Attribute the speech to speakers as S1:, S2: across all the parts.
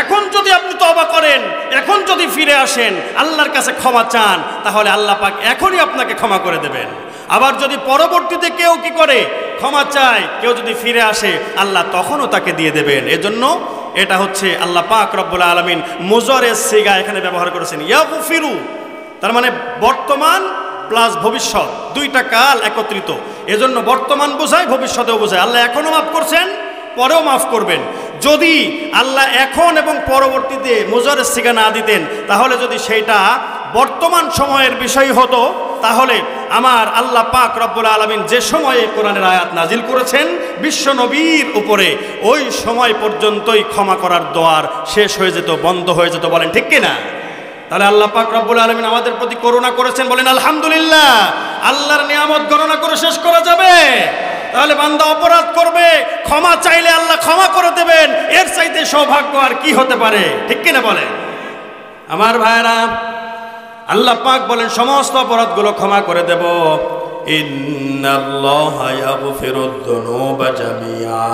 S1: এখন যদি আপনি তওবা করেন, এখন যদি ফিরে আসেন, আল্লাহর কাছে ক্ষমা চান, তাহলে আল্লাহ পাক এখনই আপনাকে ক্ষমা করে দেবেন। আবার যদি পরবর্তীতে কেউ কি করে ক্ষমা চায়, কেউ যদি ফিরে আসে, আল্লাহ তখনও তাকে দিয়ে দেবেন। এজন্য এটা হচ্ছে আল্লাহ পাক রব্বুল আলামিন মুজারের সিগা এখানে ব্যবহার করেছেন, ইয়াগফিরু, তার মানে বর্তমান প্লাস ভবিষ্যৎ, দুইটা কাল একত্রিত। এজন্য বর্তমান বোঝায়, ভবিষ্যতেও বোঝায়। আল্লাহ এখনও মাফ করছেন, পরেও মাফ করবেন। যদি আল্লাহ এখন এবং পরবর্তীতে মুজারের সিগা না দিতেন, তাহলে যদি সেইটা বর্তমান সময়ের বিষয় হতো, তাহলে আমার আল্লাহ পাক রব্বুল আলামিন যে সময়ে কোরআনের আয়াত নাজিল করেছেন বিশ্ব নবীর উপরে, ওই সময় পর্যন্তই ক্ষমা করার দোয়ার শেষ হয়ে যেত, বন্ধ হয়ে যেত। বলেন ঠিক কিনা? তাহলে আল্লাহ পাক রব্বুল আলামিন আমাদের প্রতি করুণা করেছেন, বলেন আলহামদুলিল্লাহ। আল্লাহর নিয়ামত গণনা করে শেষ করা যাবে? তাহলে বান্দা অপরাধ করবে, ক্ষমা চাইলে আল্লাহ ক্ষমা করে দেবেন। এর চাইতে সৌভাগ্য আর কি হতে পারে? ঠিক কিনা বলেন আমার ভাইরা? আল্লাহ পাক বলেন সমস্ত অপরাধগুলো ক্ষমা করে দেব। ইন্নাল্লাহা ইয়াগফিরুদ যুনুবা জামিআ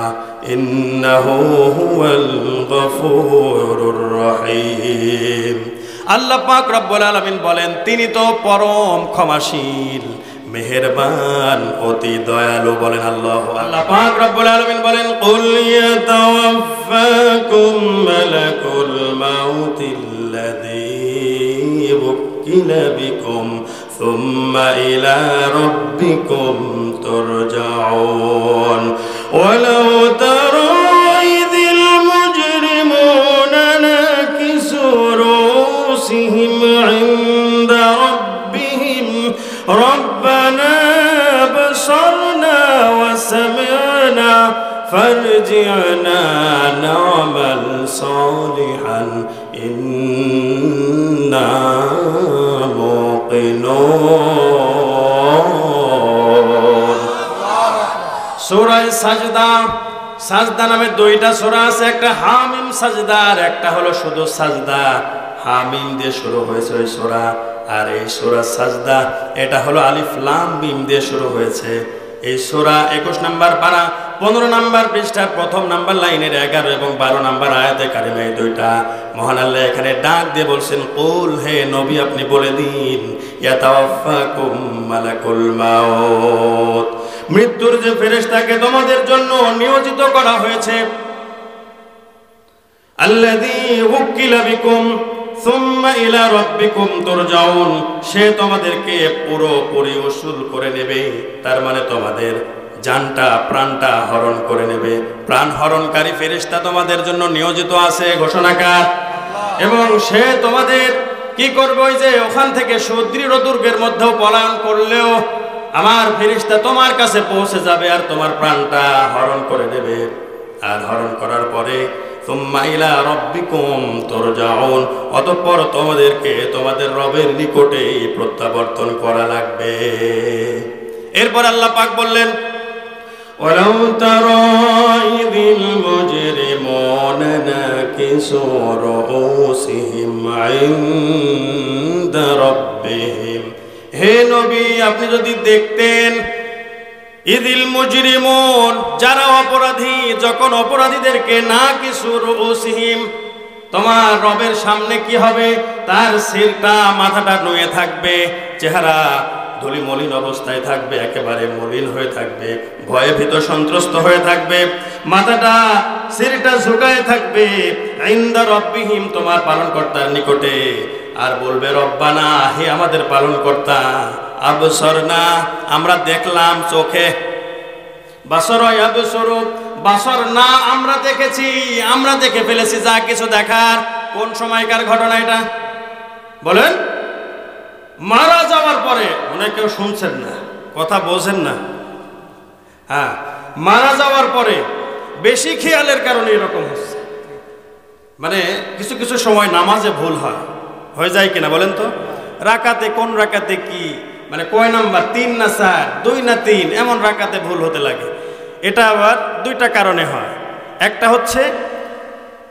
S1: ইন্নাহু হুয়াল গফুরুর রহিম। আল্লাহ পাক রব্বুল আলামিন বলেন তিনি তো পরম ক্ষমাশীল, মেহেরবান, অতি দয়ালু। বলেন আল্লাহ। আল্লাহ পাক রব্বুল আলামিন বলেন কুল ইয়াতাওয়াফাকুম মালাকুল মাউতিল্লাযী ওয়াক্কিলা বিকুম সুম্মা ইলা রাব্বিকুম তুরজাউন ওয়ালাউ তারা ইযিল মুজরিমুনা নাকিসু রুসিহিম ইনদা রাব্বিহিম রব্বানা বসরনা ওয়া সামি'না ফারজি'না না'মাল সালিহান ইন্না মুকিনুন। সূরা সাজদা, সাজদা নামে দুইটা সূরা আছে, একটা হামিম সাজদা আর একটা হলো শুধু সাজদা। হামিম দিয়ে শুরু হয়েছে ওই সূরা, আর এই সূরা সাজদা এটা হলো আলিফ লাম মিম দিয়ে শুরু হয়েছে। এই সূরা 21 নম্বর পারা 15 নম্বর পৃষ্ঠার প্রথম নাম্বার লাইনের 11 এবং 12 নম্বর আয়াতে কারিমা, এই দুইটা মহান আল্লাহ এখানে ডাক দিয়ে বলছেন কুল, হে নবী আপনি বলে দিন, ইয়াতাওয়াফাকুম মালাকুল মাউত, মৃত্যুর যে ফেরেশতাকে তোমাদের জন্য নিয়োজিত করা হয়েছে, আল্লাযী ওয়াক্কিলা বিকুম সুম্মা ইলা রাব্বিকুম তুরজাউন, সে তোমাদেরকে পুরোপুরি উসুল করে নেবে। তার মানে তোমাদের জানটা প্রাণটা হরণ করে নেবে। প্রাণ হরণকারী ফেরেশতা তোমাদের জন্য নিয়োজিত আছে, ঘোষণাকার। এবং সে তোমাদের কি করবে, ওই যে ওখান থেকে সুদৃঢ় দুর্গের মধ্যেও পলায়ন করলেও আমার ফেরেশতা তোমার কাছে পৌঁছে যাবে আর তোমার প্রাণটা হরণ করে দেবে। আর হরণ করার পরে সুম্মা ইলা রাব্বিকুম তুরজাউন, অতঃপর তোমাদেরকে তোমাদের রবের নিকটে প্রত্যাবর্তন করা লাগবে। এরপর আল্লাহ পাক বললেন ওয়ালাউ তারা ইযিল মুজরিমুনা নাকিসু রুউসিহিম ইনদা রাব্বিহিম, হে নবী আপনি যদি দেখতেন ইযিল মুজরিমুন, যারা অপরাধী, যখন অপরাধীদেরকে নাকিসু রুউসিহিম, তোমার রবের সামনে কি হবে, তার শিরটা মাথাটা নুয়ে থাকবে, চেহারা ধুলি মলিন অবস্থায় থাকবে, একেবারে মলিন হয়ে থাকবে, ভয়ে ভীত সন্ত্রস্ত হয়ে থাকবে, মাথাটা শিরটা ঝুঁকায় থাকবে ইনদা রাব্বিহিম, তোমার পালনকর্তার নিকটে। আর বলবে রব্বানা, হে আমাদের পালনকর্তা, আবসরনা, আমরা দেখলাম চোখে, বাসর ইয়াবসরু, বাসর না আমরা দেখেছি, আমরা দেখে ফেলেছি যা কিছু দেখার। কোন সময়কার ঘটনা এটা বলেন? মারা যাওয়ার পরে। মনে কেউ শুনছেন না, কথা বোঝেন না। হ্যাঁ, মারা যাওয়ার পরে বেশি খেয়ালের কারণে এরকম হচ্ছে। মানে কিছু কিছু সময় নামাজে ভুল হয়ে যায় কিনা বলেন তো? রাকাতে কোন রাকাতে কি, মানে কয় নাম্বার, 3 না 4, 2 না 3, এমন রাকাতে ভুল হতে লাগে। এটা আবার দুইটা কারণে হয়। একটা হচ্ছে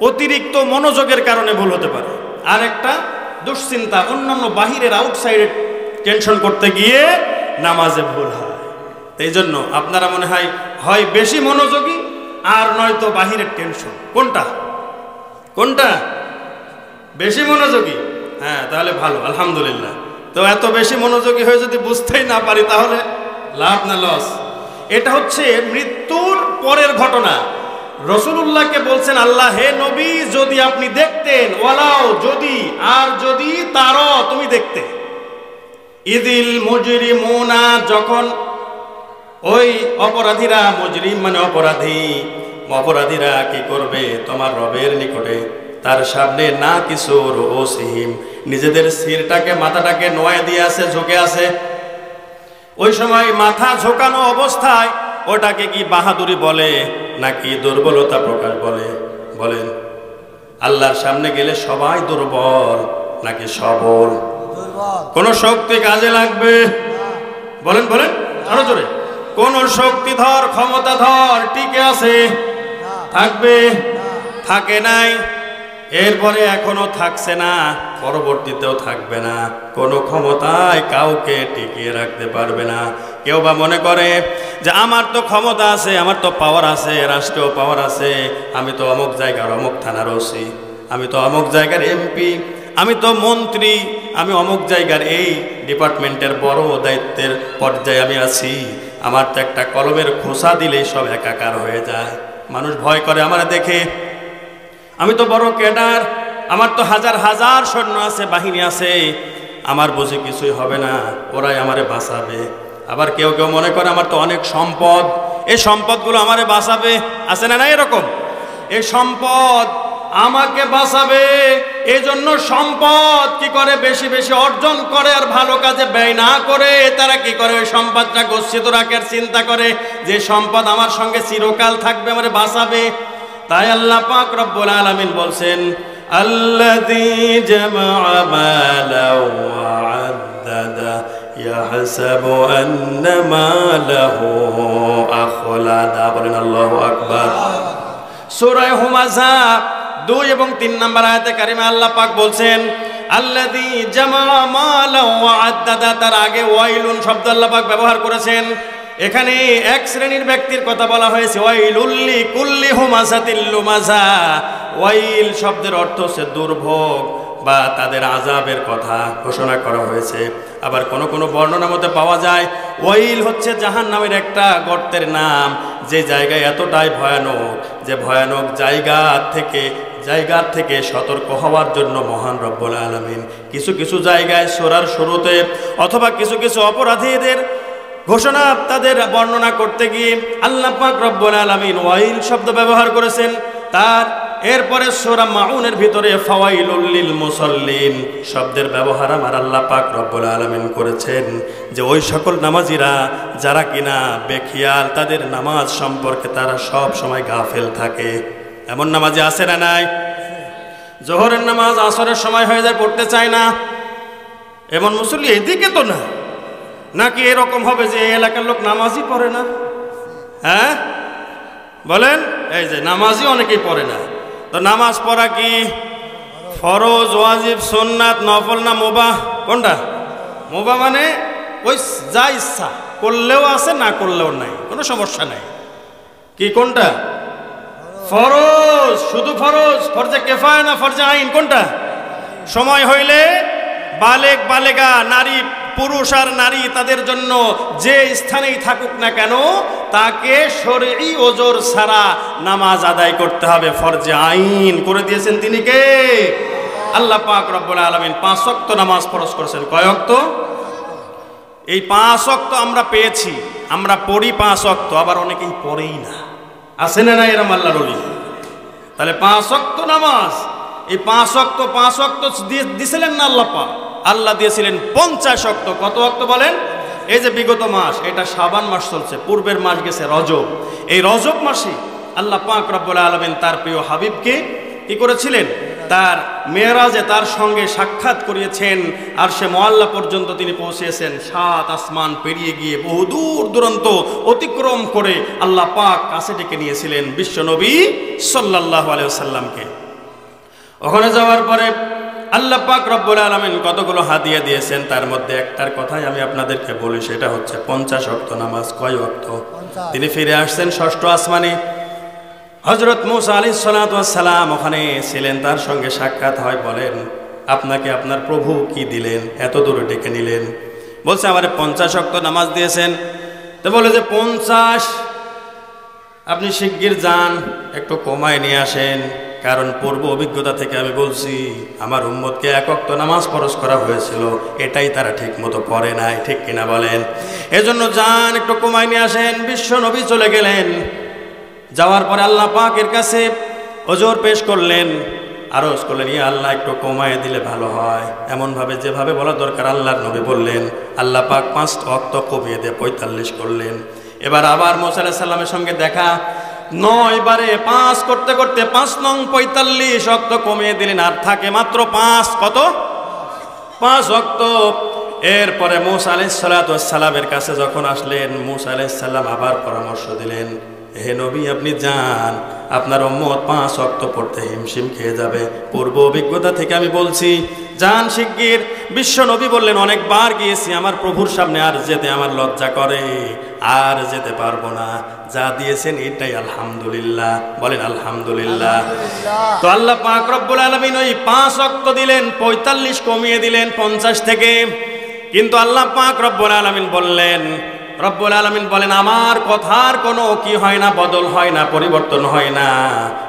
S1: অতিরিক্ত মনোযোগের কারণে ভুল হতে পারে, আর একটা দুশ্চিন্তা, অন্যান্য বাহিরের আউটসাইডের টেনশন করতে গিয়ে নামাজে ভুল হয়। এই জন্য আপনারা মনে হয় বেশি মনোযোগী আর নয়তো বাহিরের টেনশন, কোনটা? কোনটা বেশি মনোযোগী? হ্যাঁ, তাহলে ভালো, আলহামদুলিল্লাহ। তো এত বেশি মনোযোগী হয়ে যদি বুঝতেই না পারি তাহলে লাভ না লস? এটা হচ্ছে মৃত্যুর পরের ঘটনা। রাসূলুল্লাহকে বলছেন আল্লাহ, হে নবী, যদি আপনি দেখতেন, ওয়ালাও যদি, আর যদি তারও তুমি দেখতে, ইদিল মুজরিমুনা, যখন ওই অপরাধীরা, মুজরিম মানে অপরাধী, অপরাধীরা কি করবে তোমার রবের নিকটে, তার সামনে না কিছু রুউসিহিম, নিজেদের শিরটাকে, মাথাটাকে নোয়া দিয়ে আছে, ঝুঁকে আছে। ওই সময় মাথা ঝোঁকানো অবস্থায় ওটাকে কি বাহাদুরি বলে নাকি দুর্বলতা প্রকাশ বলে? বলেন, আল্লাহর সামনে গেলে সবাই দুর্বল নাকি সবল? কোন শক্তি কাজে লাগবে? বলেন বলেন আরো জোরে। কোন শক্তিধর, ক্ষমতাধর টিকে আছে? থাকবে? থাকে নাই, এরপরে এখনো থাকছে না, পরবর্তীতেও থাকবে না। কোনো ক্ষমতায় কাউকে টিকিয়ে রাখতে পারবে না। কেউ বা মনে করে যে আমার তো ক্ষমতা আছে, আমার তো পাওয়ার আছে, রাষ্ট্রীয় পাওয়ার আছে, আমি তো অমুক জায়গার অমুক থানার ওসি, আমি তো অমুক জায়গার এমপি, আমি তো মন্ত্রী, আমি অমুক জায়গার এই ডিপার্টমেন্টের বড় দায়িত্বের পর্যায়ে আমি আছি, আমার তো একটা কলমের খোসা দিলেই সব একাকার হয়ে যায়। মানুষ ভয় করে আমার দেখে, আমি তো বড় ক্যাডার, আমার তো হাজার হাজার সৈন্য আছে, বাহিনী আছে, আমার বুঝি কিছুই হবে না, ওরাই আমারে বাঁচাবে। আবার কেউ কেউ মনে করে আমার তো অনেক সম্পদ, এই সম্পদগুলো আমারে বাঁচাবে। আছে না না এরকম? এই সম্পদ আমাকে বাঁচাবে, এই জন্য সম্পদ কি করে বেশি বেশি অর্জন করে আর ভালো কাজে ব্যয় না করে তারা কি করে ওই সম্পদটা গচ্ছিত রাখার চিন্তা করে যে সম্পদ আমার সঙ্গে চিরকাল থাকবে, আমারে বাঁচাবে। তাই আল্লাহ পাক রব্বুল আলামিন বলছেন, আল্লাযী জামাআ মালাও ওয়া আদ্দাদা ইয়াহসাবু আন্না মালাহু আখলাদা। বলেন আল্লাহু আকবার। সূরা হুমাযা 2 এবং 3 নম্বর আয়াতে কারিমা আল্লাহ পাক বলছেন, আল্লাযী জামাআ মালাও ওয়া আদ্দাদা, তার আগে ওয়াইলুন শব্দ আল্লাহ পাক ব্যবহার করেছেন। এখানে এক শ্রেণীর ব্যক্তির কথা বলা হয়েছে, ওয়াইলুল্লি কুল্লি হুমাযাতিল লুমাযা। ওয়াইল শব্দের অর্থ হচ্ছে দুর্ভোগ বা তাদের আযাবের কথা ঘোষণা করা হয়েছে। আবার কোনো কোনো বর্ণনার মধ্যে পাওয়া যায় ওয়াইল হচ্ছে জাহান্নামের একটা গর্তের নাম, যে জায়গায় এতটাই ভয়ানক যে ভয়ানক জায়গার থেকে সতর্ক হওয়ার জন্য মহান রব্বুল আলামিন কিছু কিছু জায়গায় সূরার শুরুতে অথবা কিছু কিছু অপরাধীদের ঘোষণা তাদের বর্ণনা করতে গিয়ে আল্লাহ পাক রব্বুল আলামিন ওয়াইল শব্দ ব্যবহার করেছেন। তার এরপরে সূরা মাউনের ভিতরে ফাওয়াইলুল লিল মুসাল্লিন শব্দের ব্যবহার আমার আল্লাহ পাক রব্বুল আলামিন করেছেন, যে ওই সকল নামাজিরা যারা কিনা বেখিয়াল, তাদের নামাজ সম্পর্কে তারা সব সময় গাফেল থাকে। এমন নামাজি আছে না নাই? জোহরের নামাজ আসরের সময় হয়ে যায়, পড়তে চায় না, এমন মুসল্লি এদিকে তো না। নাকি এরকম হবে যে এই এলাকার লোক নামাজই পড়ে না? হ্যাঁ বলেন, এই যে নামাজই অনেকেই পড়ে না। তো নামাজ পড়া কি ফরজ, ওয়াজিব, সুন্নাত, নফল না মুবাহ? কোনটা? মুবাহ মানে ওই যা ইচ্ছা করলেও আছে, না করলেও নাই, কোনো সমস্যা নাই। কি কোনটা? ফরজ, শুধু ফরজ। ফরজে কিফায়া না ফরজে আইন? কোনটা? সময় হইলে বালেগ বালেগা নারী, পুরুষ আর নারী তাদের জন্য যে স্থানেই থাকুক না কেন তাকে শরঈ ওজর ছাড়া নামাজ আদায় করতে হবে। ফরজে আইন করে দিয়েছেন তিনি কে? আল্লাহ পাক রব্বুল আলামিন 5 ওয়াক্ত নামাজ ফরজ করেছেন। কয় ওয়াক্ত? এই 5 ওয়াক্ত আমরা পেয়েছি, আমরা পড়ি 5 ওয়াক্ত, আবার অনেকেই পড়েই না। আছে না না এরকম আল্লাহর ওলি? তাহলে 5 ওয়াক্ত নামাজ, এই 5 ওয়াক্ত দিয়েছিলেন না আল্লাহ পাক? আল্লাহ দিয়েছিলেন 50 ওয়াক্ত। কত ওয়াক্ত বলেন? এই যে বিগত মাস, এটা শাবান মাস চলছে, পূর্বের মাস গেছে রজব। এই রজব মাসে আল্লাহ পাক রব্বুল আলামিন তার প্রিয় হাবিবকে কি করেছিলেন? তার মেরাজে তার সঙ্গে সাক্ষাৎ করিয়েছেন, আর সে মুআল্লা পর্যন্ত তিনি পৌঁছেছেন। 7 আসমান পেরিয়ে গিয়ে বহু দূর দূরান্ত অতিক্রম করে আল্লাহ পাক কাছে ডেকে নিয়েছিলেন বিশ্ব নবী সাল্লাল্লাহু আলাইহি ওয়াসাল্লামকে। ওখানে যাওয়ার পরে আল্লাহ পাক রব্বুল আলামিন কতগুলো হাদিয়া দিয়েছেন, তার মধ্যে একটার কথাই আমি আপনাদেরকে বলি, সেটা হচ্ছে 50 ওয়াক্ত নামাজ। কয় ওয়াক্ত? তিনি ফিরে আসছেন 6ষ্ঠ আসমানে। হযরত মূসা আলাইহিস সালাতু ওয়াস সালাম ওখানে ছিলেন, তার সঙ্গে সাক্ষাৎ হয়। বলেন, আপনাকে আপনার প্রভু কি দিলেন, এত দূরে ডেকে নিলেন? বলছে, আমারে 50 ওয়াক্ত নামাজ দিয়েছেন। তো বলে যে 50, আপনি শিগগির যান, একটু কমায় নিয়ে আসেন, কারণ পূর্ব অভিজ্ঞতা থেকে আমি বলছি আমার উম্মতকে 1 ওয়াক্ত নামাজ ফরজ করা হয়েছিল, এটাই তারা ঠিক মতো পড়ে নাই, ঠিক কিনা বলেন? এজন্য যান, একটু কমায় নিয়ে আসেন। বিশ্ব নবী চলে গেলেন। যাওয়ার পরে আল্লাহ পাকের কাছে ওজর পেশ করলেন, আরজ করলেন, ইয়া আল্লাহ একটু কমায় দিলে ভালো হয়, এমনভাবে যেভাবে বলা দরকার আল্লাহর নবী বললেন। আল্লাহ পাক 5 ওয়াক্ত কমিয়ে দিয়ে 45 করলেন। এবার আবার মূসা আলাইহিস সালামের সঙ্গে দেখা, 9 বারে 5 করতে করতে 5 নং 45 ওয়াক্ত কমিয়ে দিলেন, আর থাকে মাত্র 5, কত? 5 ওয়াক্ত। এরপরে মূসা আলাইহিস সালামের কাছে যখন আসলেন, মূসা আলাইহিস সালাম আবার পরামর্শ দিলেন, হে নবী, আপনি যান, আপনার উম্মত 5 ওয়াক্ত পড়তে হিমশিম খেয়ে যাবে, পূর্ব অভিজ্ঞতা থেকে আমি বলছি, যান শিগগির। বিশ্ব নবী বললেন, অনেকবার গিয়েছি, আমার প্রভুর সামনে আর যেতে আমার লজ্জা করে, আর যেতে পারবো না, যা দিয়েছেন এটাই আলহামদুলিল্লাহ। বলেন আলহামদুলিল্লাহ। তো আল্লাহ পাক রব্বুল আলামিন ওই 5 ওয়াক্ত দিলেন, 45 কমিয়ে দিলেন 50 থেকে। কিন্তু আল্লাহ পাক রব্বুল আলামিন বলেন, আমার কথার কোনো কি হয় না, বদল হয় না, পরিবর্তন হয় না,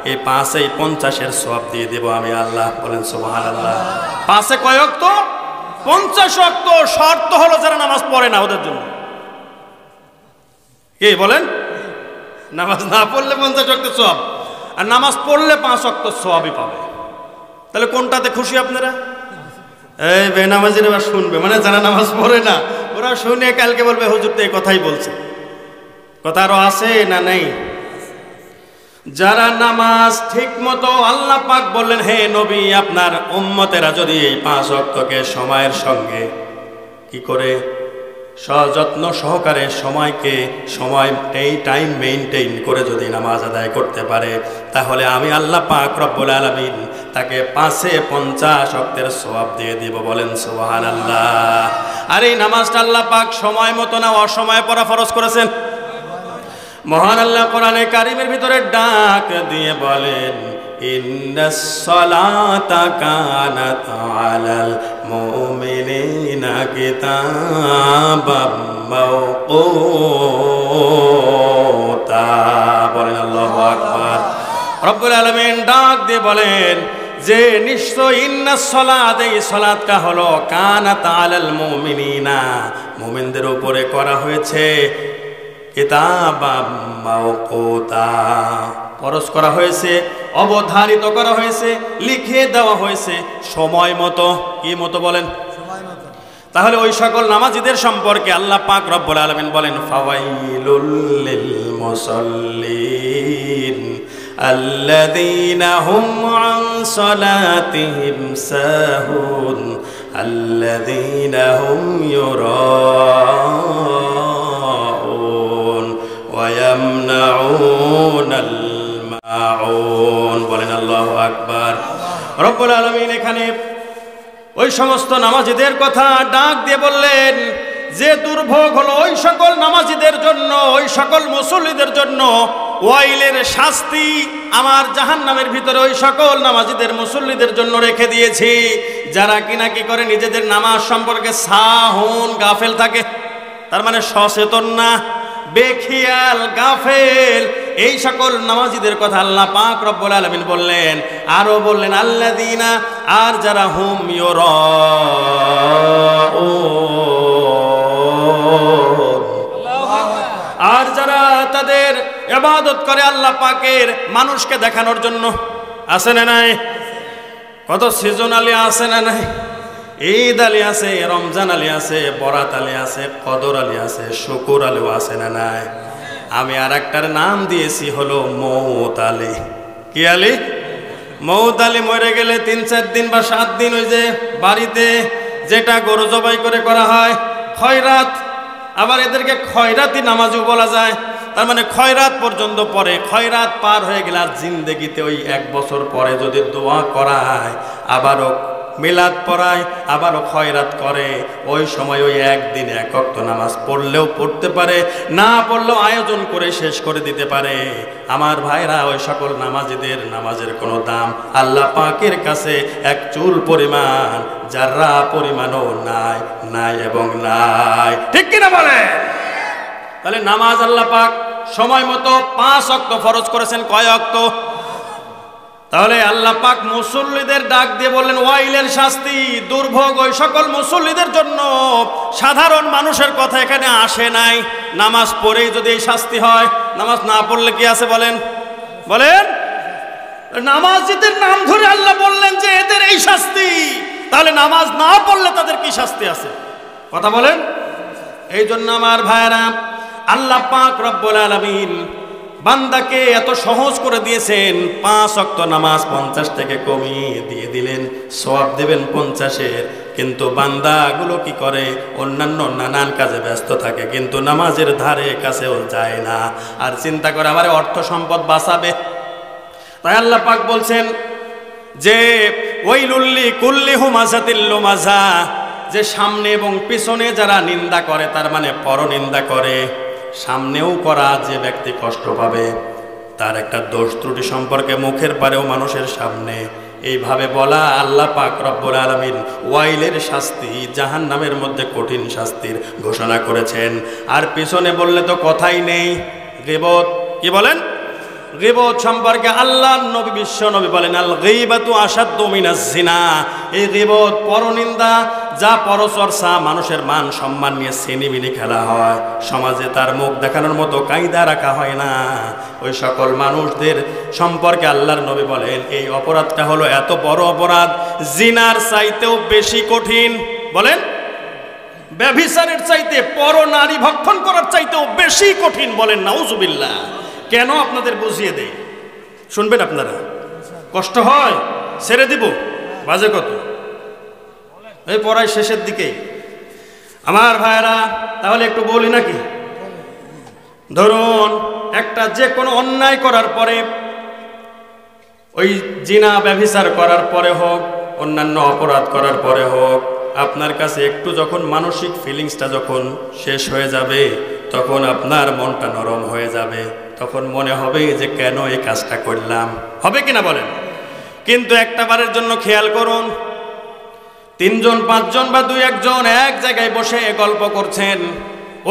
S1: এই 5 50-এর সওয়াব দিয়ে দেব আমি আল্লাহ। বলেন সুবহানাল্লাহ। 5 কয় ওয়াক্ত? 50 ওয়াক্ত। শর্ত হলো যারা নামাজ পড়ে না ওদের জন্য। কি বলেন? নামাজ না পড়লে 50 ওয়াক্ত সওয়াব, আর নামাজ পড়লে 5 ওয়াক্ত সওয়াবই পাবে। তাহলে কোনটাতে খুশি আপনারা? এই বেনামাজিরা এবার শুনবে, মানে যারা নামাজ পড়ে না ওরা শুনে কালকে বলবে, হুজুর তো এই কথাই বলছে। কথা আরো আছে না নেই? যারা নামাজ ঠিক মতো, আল্লাহ পাক বললেন, হে নবী, আপনার উম্মতেরা যদি এই 5 ওয়াক্তকে সময়ের সঙ্গে কি করে সযত্ন সহকারে টাইম মেইনটেইন করে যদি নামাজ আদায় করতে পারে, তাহলে আমি আল্লাহ পাক রব্বুল আলামিন তাকে 5-এ 50 ওয়াক্তের সওয়াব দিয়ে দিব। বলেন সুবহানাল্লাহ। আর এই নামাজটা আল্লাহ পাক সময় মতো না অসময়ে পড়া ফরজ করেছেন। মহান আল্লাহ কোরআনে কারিমের ভিতরে ডাক দিয়ে বলেন, ইন্নাস সালাতা কানাত আলাল মুমিনিনা কিতাবাম মাওকুতা। বলেন আল্লাহু আকবার। রব্বুল আলামিন ডাক দিয়ে বলেন যে নিশ্চয় ইন্নাস সালাত, এই সালাতটা হলো কানাত আলাল মুমিনিনা, মুমিনদের উপরে করা হয়েছে, কিতাবাম মাওকুতা, ফরজ করা হয়েছে, অবধারিত করা হয়েছে, লিখে দেওয়া হয়েছে সময় মতো। কি মতো বলেন? সময় মতো। তাহলে ওই সকল নামাজীদের সম্পর্কে আল্লাহ পাক রব্বুল আলামিন বলেন, ফাওয়াইলুল লিল মুসাল্লিন আল্লাযীনা হুম আন সালাতিহিম সাহুন আল্লাযীনা হুম ইউরাউন ওয়া ইয়ামনাউনাল মাউন। বলেন আল্লাহু আকবার। রব্বুল আলামিন এখানে ওই সমস্ত নামাজীদের কথা ডাক দিয়ে বললেন যে দুর্ভোগ হলো ওই সকল নামাজীদের জন্য, ওই সকল মুসল্লিদের জন্য, ওয়াইলের শাস্তি আমার জাহান্নামের ভিতরে ওই সকল নামাজীদের মুসল্লিদের জন্য রেখে দিয়েছি, যারা কিনা কি করে নিজেদের নামাজ সম্পর্কে সাহুন, গাফেল থাকে। তার মানে সচেতন না, বেখিয়াল, গাফেল। এই সকল নামাজীদের কথা আল্লাহ পাক রব্বুল আলামিন বললেন। আরো বললেন আল্লাযীনা, আর যারা হুম ইউরাউন, আর যারা তাদের ইবাদত করে আল্লাহ পাকের মানুষকে দেখানোর জন্য। আছে না নাই? কত সিজনালি আছে না নাই? ঈদ আলী আছে, রমজান আলী আছে, বরাত আলী আছে, কদর আলী আছে, শুকুর আলীও আছে না নাই? আমি আর একটার নাম দিয়েছি হলো মৌত আলী। কি আলী? মৌত আলী। মরে গেলে 3-4 দিন বা 7 দিন ওই যে বাড়িতে যেটা গরু জবাই করে করা হয় খয়রাত, আবার এদেরকে খয়রাতি নামাজও বলা যায়। তার মানে খয়রাত পর্যন্ত পরে, খয়রাত পার হয়ে গেলে আর জিন্দেগিতে ওই 1 বছর পরে যদি দোয়া করায় আবারও মিলাদ পড়ায়, আবারও খয়রাত করে, ওই সময় ওই একদিন এক ওয়াক্ত নামাজ পড়লেও পড়তে পারে, না পড়লেও আয়োজন করে শেষ করে দিতে পারে। আমার ভাইরা, ওই সকল নামাজিদের নামাজের কোনো দাম আল্লাহ পাকের কাছে এক চুল পরিমাণ, যারা পরিমাণও নাই, নাই এবং নাই। ঠিক কিনা বলে? তাহলে নামাজ আল্লাহ পাক সময় মতো 5 ওয়াক্ত ফরজ করেছেন। কয় ওয়াক্ত? তাহলে আল্লাহ পাক মুসল্লিদের ডাক দিয়ে বললেন ওয়াইলের শাস্তি, দুর্ভোগ ওই সকল মুসল্লিদের জন্য। সাধারণ মানুষের কথা এখানে আসে নাই। নামাজ পড়েই যদি এই শাস্তি হয়, নামাজ না পড়লে কি আছে বলেন? বলেন, নামাজিদের নাম ধরে আল্লাহ বললেন যে এদের এই শাস্তি, তাহলে নামাজ না পড়লে তাদের কি শাস্তি আছে? কথা বলেন। এই জন্য আমার ভাইরা, আল্লাহ পাক রব্বুল আলামিন বান্দাকে এত সহজ করে দিয়েছেন। 5 ওয়াক্ত নামাজ 50 থেকে কমিয়ে দিয়ে দিলেন, সওয়াব দেবেন 50-এর। কিন্তু বান্দাগুলো কি করে? অন্যান্য নানান কাজে ব্যস্ত থাকে, কিন্তু নামাজের ধারে কাছেও যায় না। আর চিন্তা করে আমার অর্থ সম্পদ বাঁচাবে। তাই আল্লাহ পাক বলছেন যে ওয়াইলুল্লি কুল্লি হুমাযাতিল লুমাযা, যে সামনে এবং পিছনে যারা নিন্দা করে, তার মানে পরনিন্দা করে, সামনেও করা যে ব্যক্তি কষ্ট পাবে, তার একটা দোষ ত্রুটি সম্পর্কে মুখের পারেও মানুষের সামনে এইভাবে বলা, আল্লাহ পাক রব্বুল আলামিন ওয়াইলের শাস্তি, জাহান্নামের মধ্যে কঠিন শাস্তির ঘোষণা করেছেন। আর পিছনে বললে তো কথাই নেই, গীবত। কি বলেন? গীবত সম্পর্কে আল্লাহর নবী, বিশ্ব নবী বলেন আল গীবাতু আশাদ্দু মিনাজ জিনা। এই গীবত, পরনিন্দা, যা পরচর্চা, মানুষের মান সম্মান নিয়ে ছিনিমিনি খেলা হয়, সমাজে তার মুখ দেখানোর মতো কায়দা রাখা হয় না, ওই সকল মানুষদের সম্পর্কে আল্লাহর নবী বলেন এই অপরাধটা হলো এত বড় অপরাধ, জিনার চাইতেও বেশি কঠিন। বলেন, ব্যভিচারের চাইতে, পর নারী ভক্ষণ করার চাইতেও বেশি কঠিন। বলেন নাউজুবিল্লাহ। কেন? আপনাদের বুঝিয়ে দেই, শুনবেন আপনারা। কষ্ট হয়? ছেড়ে দিব। বাজে কত? এই পড়াই শেষের দিকেই আমার ভাইরা। তাহলে একটু বলি নাকি? ধরুন একটা যে কোনো অন্যায় করার পরে, ওই জিনা ব্যভিচার করার পরে হোক, অন্যান্য অপরাধ করার পরে হোক, আপনার কাছে একটু যখন মানসিক ফিলিংসটা যখন শেষ হয়ে যাবে, তখন আপনার মনটা নরম হয়ে যাবে, তখন মনে হবে যে কেন এই কাজটা করলাম। হবে কিনা বলেন? কিন্তু একটা বারের জন্য খেয়াল করুন, 3 জন 5 জন বা 2-1 জন এক জায়গায় বসে গল্প করছেন,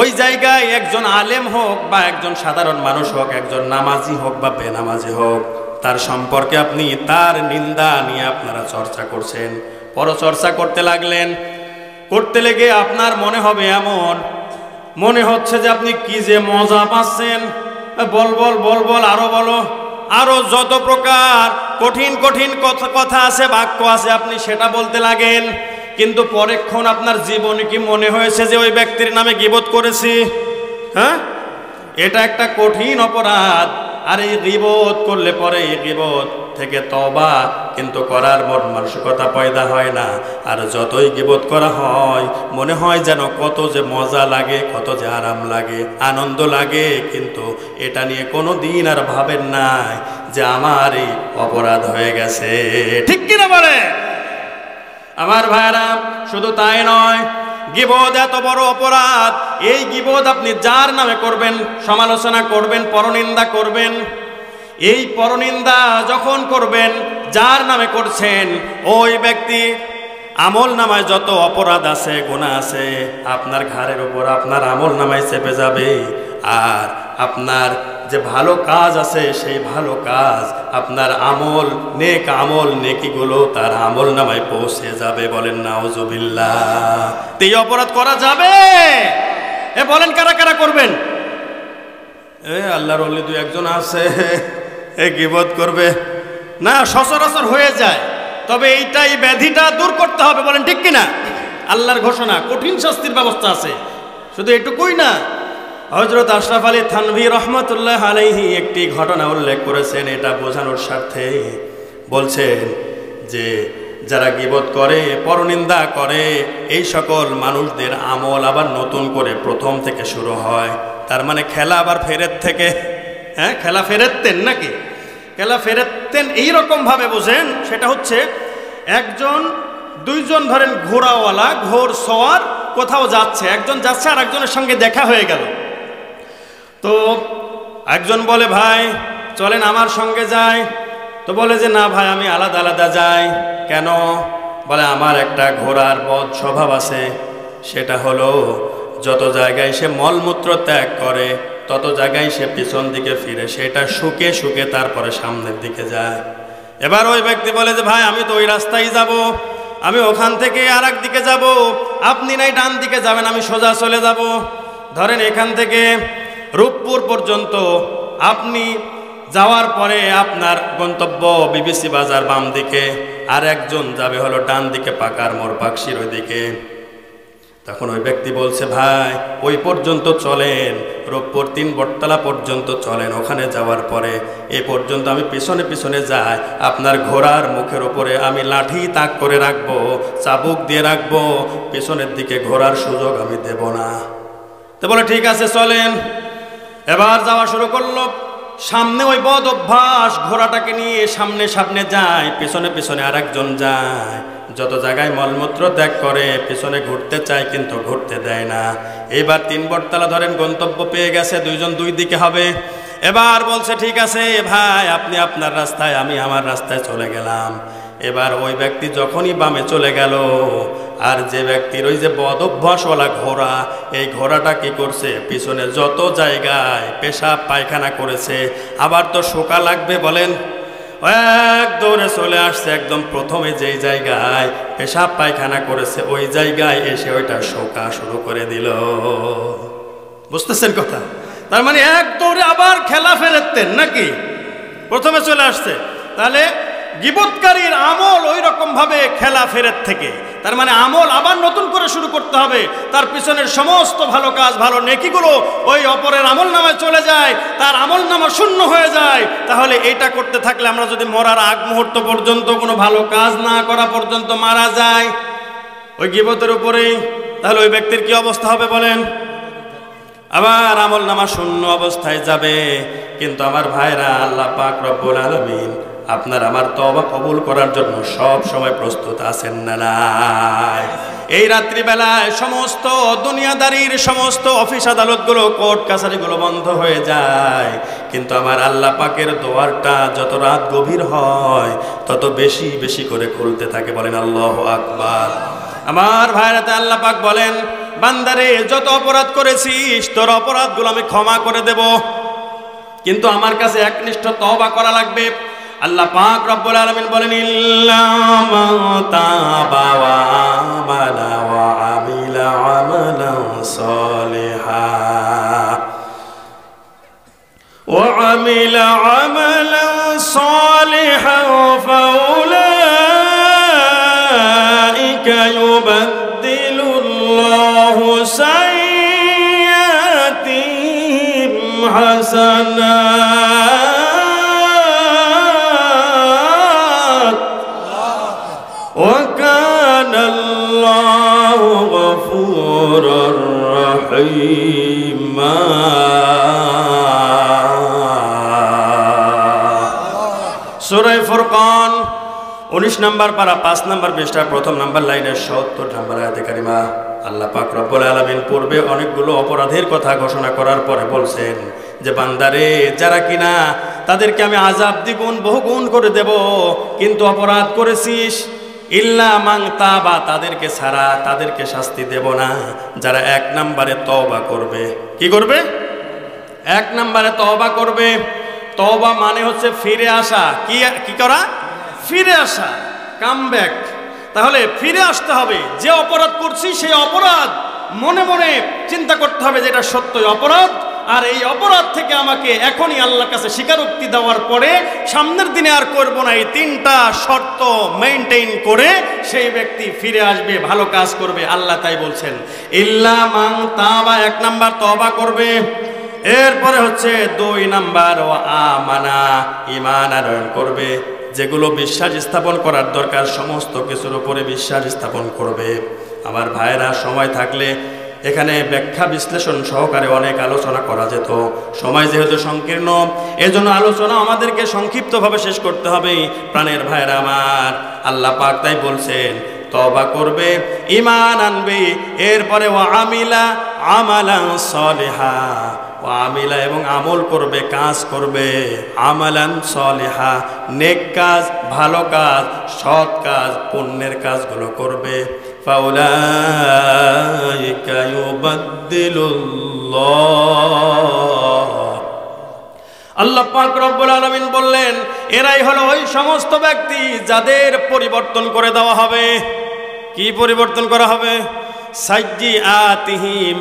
S1: ওই জায়গায় একজন আলেম হোক বা একজন সাধারণ মানুষ হোক, একজন নামাজি হোক বা বেনামাজি হোক, তার সম্পর্কে আপনি তার নিন্দা নিয়ে আপনারা চর্চা করছেন, পরচর্চা করতে লাগলেন। করতে লেগে আপনার মনে হবে এমন, মনে হচ্ছে যে আপনি কি যে মজা পাচ্ছেন, বল বল বল বল, আরো বলো, আরো যত প্রকার কঠিন কঠিন কথা আছে, বাক্য আছে, আপনি সেটা বলতে লাগেন। কিন্তু পরেক্ষণ আপনার জীবনে কি মনে হয়েছে যে ওই ব্যক্তির নামে গীবত করেছি? হ্যাঁ, এটা একটা কঠিন অপরাধ। আর এই গীবত করলে পরে এই গীবত থেকে তওবা কিন্তু করার মন মানসিকতা পয়দা হয় না। আর যতই গীবত করা হয়, মনে হয় যেন কত যে মজা লাগে, কত যে আরাম লাগে, আনন্দ লাগে, কিন্তু এটা নিয়ে কোনো দিন আর ভাবেন নাই যে আমার এই অপরাধ হয়ে গেছে। ঠিক কিনা বলে আমার ভাইরা? শুধু তাই নয়, গীবত এত বড় অপরাধ। এই গীবত আপনি যার নামে করবেন, সমালোচনা করবেন, পরনিন্দা করবেন, এই পরনিন্দা যখন করবেন, যার নামে করছেন, ওই ব্যক্তি আমল নামায় যত অপরাধ আছে, গুনাহ আছে, আপনার ঘাড়ের উপর আপনার আমল নামায় চেপে যাবে। আর আপনার যে ভালো কাজ আছে, সেই ভালো কাজ, আপনার আমল, নেক আমল, নেকিগুলো তার আমল নামায় পৌঁছে যাবে। বলেন নাউজুবিল্লাহ। এই অপরাধ করা যাবে? বলেন কারা কারা করবেন? আল্লাহর ওলি 2-1 জন আছে, গীবত করবে না, সচরাচর হয়ে যায়। তবে এইটাই ব্যাধিটা দূর করতে হবে। বলেন ঠিক কিনা? আল্লাহর ঘোষণা, কঠিন শাস্তির ব্যবস্থা আছে। শুধু এটুকুই না, হযরত আশরাফ আলী থানভী রহমাতুল্লাহ আলাইহি একটি ঘটনা উল্লেখ করেছেন, এটা বোঝানোর স্বার্থে। বলছেন যে যারা গীবত করে, পরনিন্দা করে, এই সকল মানুষদের আমল আবার নতুন করে প্রথম থেকে শুরু হয়। তার মানে খেলা আবার ফেরত থেকে। হ্যাঁ, খেলা ফেরতেন নাকি? খেলা ফেরতেন এইরকম ভাবে বোঝেন। সেটা হচ্ছে একজন দুইজন ধরেন ঘোড়াওয়ালা, ঘোড় সওয়ার কোথাও যাচ্ছে, একজন যাচ্ছে আর একজনের সঙ্গে দেখা হয়ে গেল। তো একজন বলে ভাই চলেন আমার সঙ্গে যাই, তো বলে যে না ভাই আমি আলাদা আলাদা যাই। কেন? বলে আমার একটা ঘোড়ার বদ স্বভাব আছে, সেটা হলো যত জায়গায় সে মলমূত্র ত্যাগ করে তত জায়গায় সে পিছন দিকে ফিরে, সেটা শুকে শুকে তারপরে সামনের দিকে যায়। এবার ওই ব্যক্তি বলে যে ভাই আমি তো ওই রাস্তায় যাব, আমি ওখান থেকে আর এক দিকে যাব, আপনি নাই ডান দিকে যাবেন, আমি সোজা চলে যাব। ধরেন এখান থেকে রূপপুর পর্যন্ত আপনি যাওয়ার পরে আপনার গন্তব্য বিবিসি বাজার বাম দিকে, আর একজন যাবে হলো ডান দিকে পাকার মোড় পাকশির ওই দিকে। তখন ওই ব্যক্তি বলছে ভাই ওই পর্যন্ত চলেন, রূপপুর 3 বটতলা পর্যন্ত চলেন, ওখানে যাওয়ার পরে এ পর্যন্ত আমি পিছনে পিছনে যাই, আপনার ঘোড়ার মুখের উপরে আমি লাঠি তাক করে রাখবো, চাবুক দিয়ে রাখবো, পিছনের দিকে ঘোড়ার সুযোগ আমি দেব না। তো বলে ঠিক আছে চলেন। এবার যাওয়া শুরু করলো। সামনে ওই বদ অভ্যাস, ঘোড়াটাকে নিয়ে সামনে সামনে যায়, পিছনে পিছনে আর একজন যায়। যত জায়গায় মলমূত্র ত্যাগ করে পিছনে ঘুরতে চায় কিন্তু ঘুরতে দেয় না। এবার 3 বটতলা ধরেন গন্তব্য পেয়ে গেছে, দুইজন দুই দিকে হবে। এবার বলছে ঠিক আছে ভাই আপনি আপনার রাস্তায়, আমি আমার রাস্তায় চলে গেলাম। এবার ওই ব্যক্তি যখনই বামে চলে গেল, আর যে ব্যক্তির ওই যে বদ অভ্যাসওয়ালা ঘোড়া, এই ঘোড়াটা কি করছে, পিছনে যত জায়গায় পেশাব পায়খানা করেছে, আবার তো শোকা লাগবে বলেন, এক দৌড়ে চলে আসছে একদম প্রথমে যেই জায়গায় পেশাব পায়খানা করেছে ওই জায়গায় এসে ওইটা শোকা শুরু করে দিল। বুঝতেছেন কথা? তার মানে এক দৌড়ে আবার খেলা ফেরাতেন নাকি, প্রথমে চলে আসছে। তাহলে গীবতকারীর আমল ওই রকম ভাবে খেলা ফেরত থেকে, তার মানে আমল আবার নতুন করে শুরু করতে হবে। তার পিছনের সমস্ত ভালো কাজ, ভালো নেকিগুলো ওই অপরের আমল নামায় চলে যায়, তার আমল নামা শূন্য হয়ে যায়। তাহলে এটা করতে থাকলে আমরা যদি মরার আগ মুহূর্ত পর্যন্ত কোনো ভালো কাজ না করা পর্যন্ত মারা যায় ওই গীবতের উপরেই, তাহলে ওই ব্যক্তির কি অবস্থা হবে বলেন? আবার আমল নামা শূন্য অবস্থায় যাবে। কিন্তু আমার ভাইরা, আল্লাহ পাক রব্বুল আলামিন আপনার আমার তওবা কবুল করার জন্য সব সময় প্রস্তুত আছেন না নাই? এই রাত্রিবেলায় সমস্ত দুনিয়াদারির সমস্ত অফিস আদালতগুলো, কোর্ট কাছারিগুলো বন্ধ হয়ে যায়, কিন্তু আমার আল্লাহ পাকের দোয়ারটা যত রাত গভীর হয় তত বেশি বেশি করে খুলতে থাকে। বলেন আল্লাহু আকবার। আমার ভাইরাতে আল্লাহ পাক বলেন বান্দারে যত অপরাধ করেছিস তোর অপরাধগুলো আমি ক্ষমা করে দেব, কিন্তু আমার কাছে একনিষ্ঠ তওবা করা লাগবে। আল্লাহ পাক রব্বুল আলামিন বলেন ইল্লা মান তাবা ওয়া আমানা ওয়া আমিলা আমালান সালিহান ওয়া আমিলা আমালান সালিহান ফাউলাইকা ইউবাদদিলুল্লাহু সাইয়্যাতিহিম হাসানাত وكان الله غفورا رحيما। সূরা ফুরকান 19 নম্বর পারা 5 নম্বর পৃষ্ঠার প্রথম নম্বর লাইনের 70 নম্বর আয়াতে কারিমা আল্লাহ পাক রব্বুল আলামিন পূর্বে অনেকগুলো অপরাধের কথা ঘোষণা করার পরে বলছেন যে বান্দারে যারা কিনা তাদেরকে আমি আযাব দ্বিগুণ বহুগুণ করে দেব, কিন্তু অপরাধ করেছিস ইল্লা মান তাবা, তাদেরকে ছাড়া তাদেরকে শাস্তি দেব না যারা 1 নম্বরে তওবা করবে। কি করবে? 1 নম্বরে তওবা করবে। তওবা মানে হচ্ছে ফিরে আসা। কি করা? ফিরে আসা, কাম ব্যাক। তাহলে ফিরে আসতে হবে। যে অপরাধ করছি সেই অপরাধ মনে মনে চিন্তা করতে হবে যে এটা সত্যই অপরাধ, আর এই অপরাধ থেকে আমাকে এখনই আল্লাহর কাছে স্বীকারোক্তি দেওয়ার পরে সামনের দিনে আর করব না। এই 3টা শর্ত মেইনটেইন করে সেই ব্যক্তি ফিরে আসবে, ভালো কাজ করবে। আল্লাহ তাই বলছেন ইল্লা মান তাবা, 1 নাম্বার তওবা করবে। এরপরে হচ্ছে 2 নাম্বার ও আমানা, ঈমান আনয়ন করবে। যেগুলো বিশ্বাস স্থাপন করার দরকার সমস্ত কিছুর উপরে বিশ্বাস স্থাপন করবে। আমার ভাইরা, সময় থাকলে এখানে ব্যাখ্যা বিশ্লেষণ সহকারে অনেক আলোচনা করা যেত, সময় যেহেতু সংকীর্ণ এজন্য আলোচনা আমাদেরকে সংক্ষিপ্তভাবে শেষ করতে হবে। প্রাণের ভাইরা আমার, আল্লাহ পাক তাই বলছেন তওবা করবে, ঈমান আনবে, এরপরে ওয়া আমিলা আমালান সলিহা, ওয়া আমিলা এবং আমল করবে, কাজ করবে, আমালান সলিহা নেক কাজ, ভালো কাজ, সৎ কাজ, পুণ্যের কাজগুলো করবে। ফাউলাইকা ইউবাদদিলুল্লাহ, আল্লাহ পাক রব্বুল আলামিন বললেন এরাই হলো ওই সমস্ত ব্যক্তি যাদের পরিবর্তন করে দেওয়া হবে। কি পরিবর্তন করা হবে? সাইয়্যাতিহিম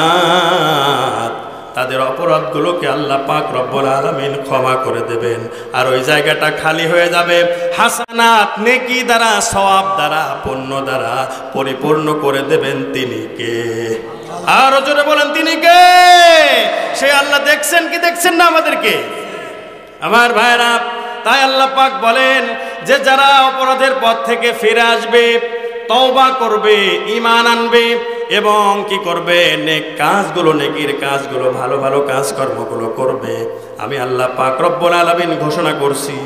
S1: হাসানাত, তাদের অপরাধগুলোকে আল্লাহ পাক রব্বুল আলামিন ক্ষমা করে দেবেন, আর ওই জায়গাটা খালি হয়ে যাবে হাসানাত, নেকি দ্বারা, সওয়াব দ্বারা, পুণ্য দ্বারা পরিপূর্ণ করে দেবেন। তিনি কে? আর জোরে বলেন তিনি কে? সে আল্লাহ দেখছেন কি দেখছেন না আমাদেরকে? আমার ভাইরা, তাই আল্লাহ পাক বলেন যে যারা অপরাধের পথ থেকে ফিরে আসবে, তওবা করবে, ঈমান আনবে এবং কি করবে? নেক কাজগুলো, নেকির কাজগুলো, ভালো ভালো কাজ কর্মগুলো করবে, আমি আল্লাহ পাক রব্বুল আলামিন ঘোষণা করছি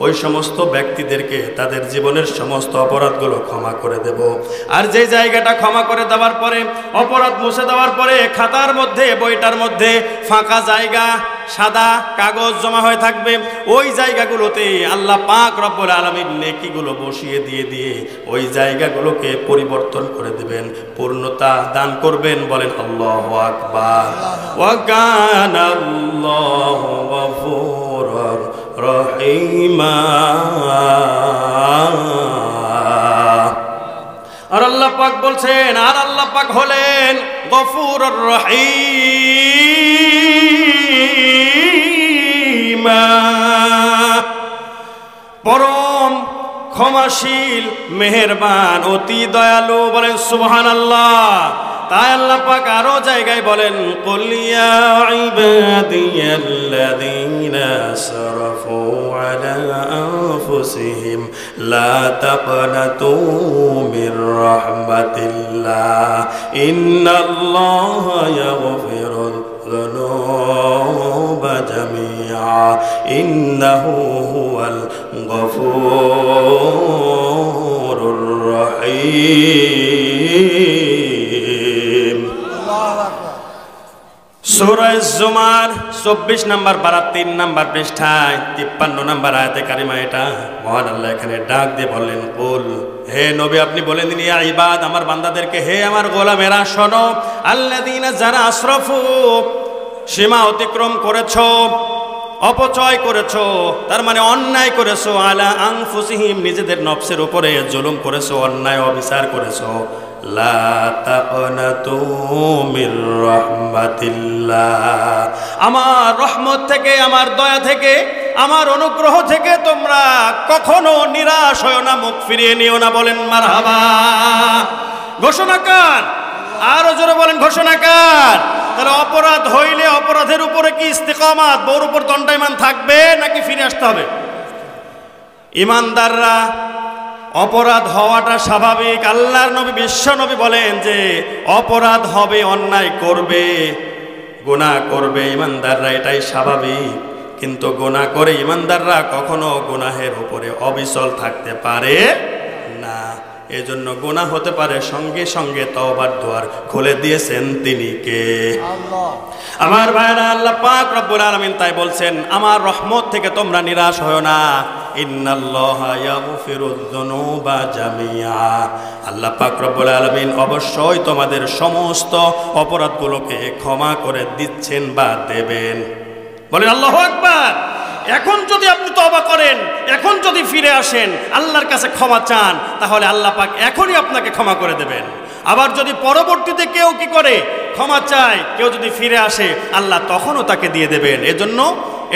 S1: ওই সমস্ত ব্যক্তিদেরকে তাদের জীবনের সমস্ত অপরাধগুলো ক্ষমা করে দেব। আর যে জায়গাটা ক্ষমা করে দেওয়ার পরে, অপরাধ মুছে দেওয়ার পরে, খাতার মধ্যে, বইটার মধ্যে ফাঁকা জায়গা, সাদা কাগজ জমা হয়ে থাকবে, ওই জায়গাগুলোতে আল্লাহ পাক রব্বুল আলামিন নেকিগুলো বসিয়ে দিয়ে ওই জায়গাগুলোকে পরিবর্তন করে দেবেন, পূর্ণতা দান করবেন। বলেন আল্লাহু আকবার। ওয়া কানা আল্লাহু গফুরুর রহিমা, আর আল্লাহ পাক বলছেন, আর আল্লাহ পাক হলেন গফুরুর রহিম, পরম ক্ষমাশীল, মেহেরবান, অতি দয়ালু। বলেন সুবহানাল্লাহ। তাই আল্লাহ পাক আরো জায়গায় বলেন, কুল ইয়া ইবাদিয়াল্লাযীনা আসরাফু আলা আনফুসিহিম লা তাকনাতু মির রাহমাতিল্লাহ ইন্নাল্লাহা ইয়াগফিরুয যুনুবা জামিআ ইন্নাহু হুয়াল গফুরুর রহিম। সূরা জুমার 24 নম্বর পারা 3 নম্বর পৃষ্ঠায় 53 নম্বর আয়াতে কারিমা। এটা মহান আল্লাহ এখানে ডাক দিয়ে বললেন, কুল, হে নবী আপনি বলে দিন, ইয়া ইবাদ, আমার বান্দাদেরকে, হে আমার গোলামেরা শোনো, আল্লাযীনা, যারা আসরাফু, সীমা অতিক্রম করেছো, অপচয় করেছো, তার মানে অন্যায় করেছো, আলা আনফুসিহিম, নিজেদের নফসের উপরে জুলুম করেছো, অন্যায় অবিচার করেছো, লা তাকনাতু মির রাহমাতিল্লাহ, আমার রহমত থেকে, আমার দয়া থেকে, আমার অনুগ্রহ থেকে তোমরা কখনো নিরাশ হয় না, মুখ ফিরিয়ে নিও না। বলেন মারহাবা। ঘোষণাকার, আরো জোরে বলেন ঘোষণাকার। তাহলে অপরাধ হইলে অপরাধের উপরে কি ইস্তেকামাত, বউর উপর দণ্ডায়মান থাকবে নাকি ফিরে আসতে হবে? ইমানদাররা অপরাধ হওয়াটা স্বাভাবিক। আল্লাহর নবী, বিশ্ব নবী বলেন যে অপরাধ হবে, অন্যায় করবে, গুনাহ করবে ইমানদাররা, এটাই স্বাভাবিক। কিন্তু গুনাহ করে ইমানদাররা কখনো গুনাহের উপরে অবিচল থাকতে পারে না। এজন্য গুনাহ হতে পারে, সঙ্গে সঙ্গে তওবার দুয়ার খুলে দিয়েছেন তিনি কে? আল্লাহ। আমার ভাইরা, আল্লাহ পাক রব্বুল আলামিন তাই বলছেন, আমার রহমত থেকে তোমরা নিরাশ হয় না। ইন্নাল্লাহা ইয়াগফিরুয যুনুবা জামিআ, আল্লাহ পাক রব্বুল আলামিন অবশ্যই তোমাদের সমস্ত অপরাধগুলোকে ক্ষমা করে দিচ্ছেন বা দেবেন। বলেন আল্লাহু আকবার। এখন যদি আপনি তওবা করেন, এখন যদি ফিরে আসেন, আল্লাহর কাছে ক্ষমা চান, তাহলে আল্লাহ পাক এখনই আপনাকে ক্ষমা করে দেবেন। আবার যদি পরবর্তীতে কেউ কি করে ক্ষমা চায়, কেউ যদি ফিরে আসে, আল্লাহ তখনও তাকে দিয়ে দেবেন। এজন্য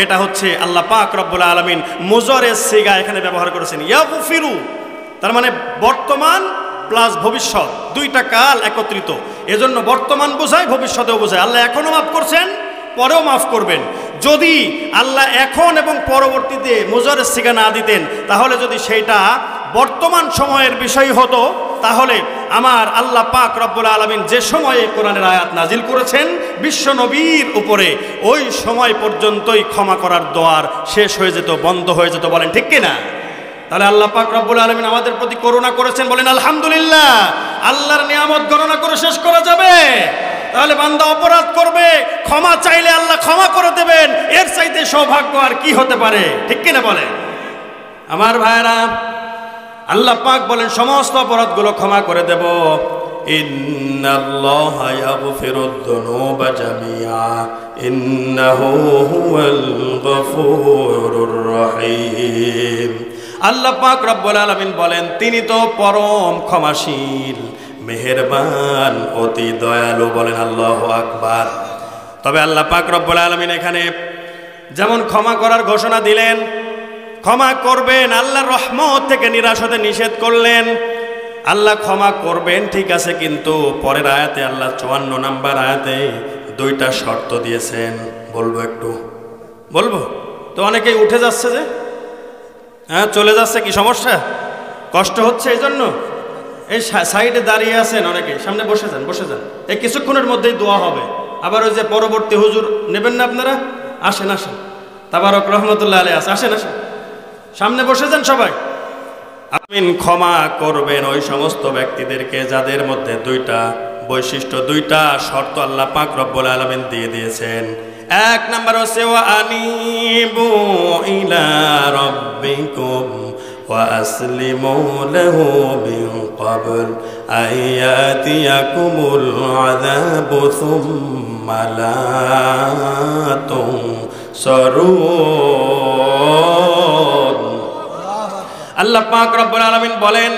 S1: এটা হচ্ছে আল্লাহ পাক রব্বুল আলামিন মুজারের সিগা এখানে ব্যবহার করেছেন, ইয়াগফিরু, তার মানে বর্তমান প্লাস ভবিষ্যৎ, দুইটা কাল একত্রিত। এজন্য বর্তমান বোঝায়, ভবিষ্যতেও বোঝায়। আল্লাহ এখনো মাফ করছেন, পরেও মাফ করবেন। যদি আল্লাহ এখন এবং পরবর্তীতে মুজারের সিগা না দিতেন, তাহলে যদি সেইটা বর্তমান সময়ের বিষয় হতো, তাহলে আমার আল্লাহ পাক রব্বুল আলামিন যে সময়ে কোরআনের আয়াত নাজিল করেছেন বিশ্ব নবীর উপরে, ওই সময় পর্যন্তই ক্ষমা করার দোয়ার শেষ হয়ে যেত, বন্ধ হয়ে যেত। বলেন ঠিক কিনা? তাহলে আল্লাহ পাক রব্বুল আলামিন আমাদের প্রতি করুণা করেছেন, বলেন আলহামদুলিল্লাহ। আল্লাহর নিয়ামত গণনা করে শেষ করা যাবে? তাহলে বান্দা অপরাধ করবে, ক্ষমা চাইলে আল্লাহ ক্ষমা করে দেবেন, এর চাইতে সৌভাগ্য আর কি হতে পারে? ঠিক কিনা বলেন আমার ভাইরা? আল্লাহ পাক বলেন সমস্ত অপরাধগুলো ক্ষমা করে দেব। ইন্নাল্লাহা ইয়াগফিরুদ যুনুবা জামিআ ইন্নাহু হুয়াল গফুরুর রহিম। আল্লাহ পাক রব্বুল আলামিন বলেন তিনি তো পরম ক্ষমাশীল, মেহেরবান, অতি দয়ালু। বলেন আল্লাহু আকবার। তবে আল্লাহ পাক রব্বুল আলামিন এখানে যেমন ক্ষমা করার ঘোষণা দিলেন, ক্ষমা করবেন, আল্লাহর রহমত থেকে নিরাশ হতে নিষেধ করলেন। আল্লাহ ক্ষমা করবেন ঠিক আছে, কিন্তু পরের আয়াতে আল্লাহ 54 নম্বর আয়াতে 2টা শর্ত দিয়েছেন। বলবো একটু? বলবো তো অনেকেই উঠে যাচ্ছে যে, হ্যাঁ চলে যাচ্ছে, কি সমস্যা? কষ্ট হচ্ছে এই জন্য? এই সাইডে দাঁড়িয়ে আছেন অনেকে, সামনে বসে যান, বসে যান। এই কিছুক্ষণের মধ্যেই দোয়া হবে। আবার ওই যে পরবর্তী হুজুর নেবেন না আপনারা, আসেন আসেন, তাবারক রহমতুল্লাহ আলাইহি আসেন, আসেন আসেন, সামনে বসে যান সবাই। আমিন। ক্ষমা করবেন ওই সমস্ত ব্যক্তিদেরকে যাদের মধ্যে 2টা বৈশিষ্ট্য, 2টা শর্ত আল্লাহ পাক রব্বুল আলামিন দিয়ে দিয়েছেন। 1 নাম্বার হচ্ছে ওয়া আনিবু ইলা রাব্বিকুম ওয়া আসলিমু লাহু মিন ক্বাবল আয়াতিয়াকুমুল আযাবু সুম্মা লা তুনসারুন। আল্লাহ পাক রব্বুল আলামিন বলেন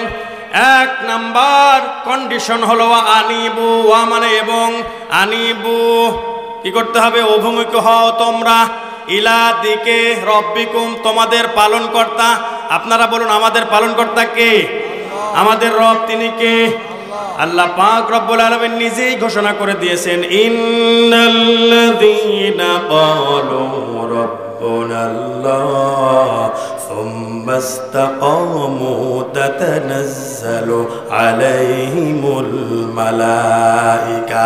S1: 1 নাম্বার কন্ডিশন হলো আনিবু, ওয়া মানে এবং, আনিবু কি করতে হবে? অভিমুখী হও তোমরা, ইলা দিকে রব্বিকুম তোমাদের পালনকর্তা। আপনারা বলুন আমাদের পালনকর্তা কে? আমাদের রব, তিনি কে? আল্লাহ পাক রব্বুল আলামিন নিজেই ঘোষণা করে দিয়েছেন ইন্নাল্লাযীনা ক্বালু রাব্বুনাল্লাহ সুম্মা ইসতাকামু তাতানাজ্জালু আলাইহিমুল মালায়েকা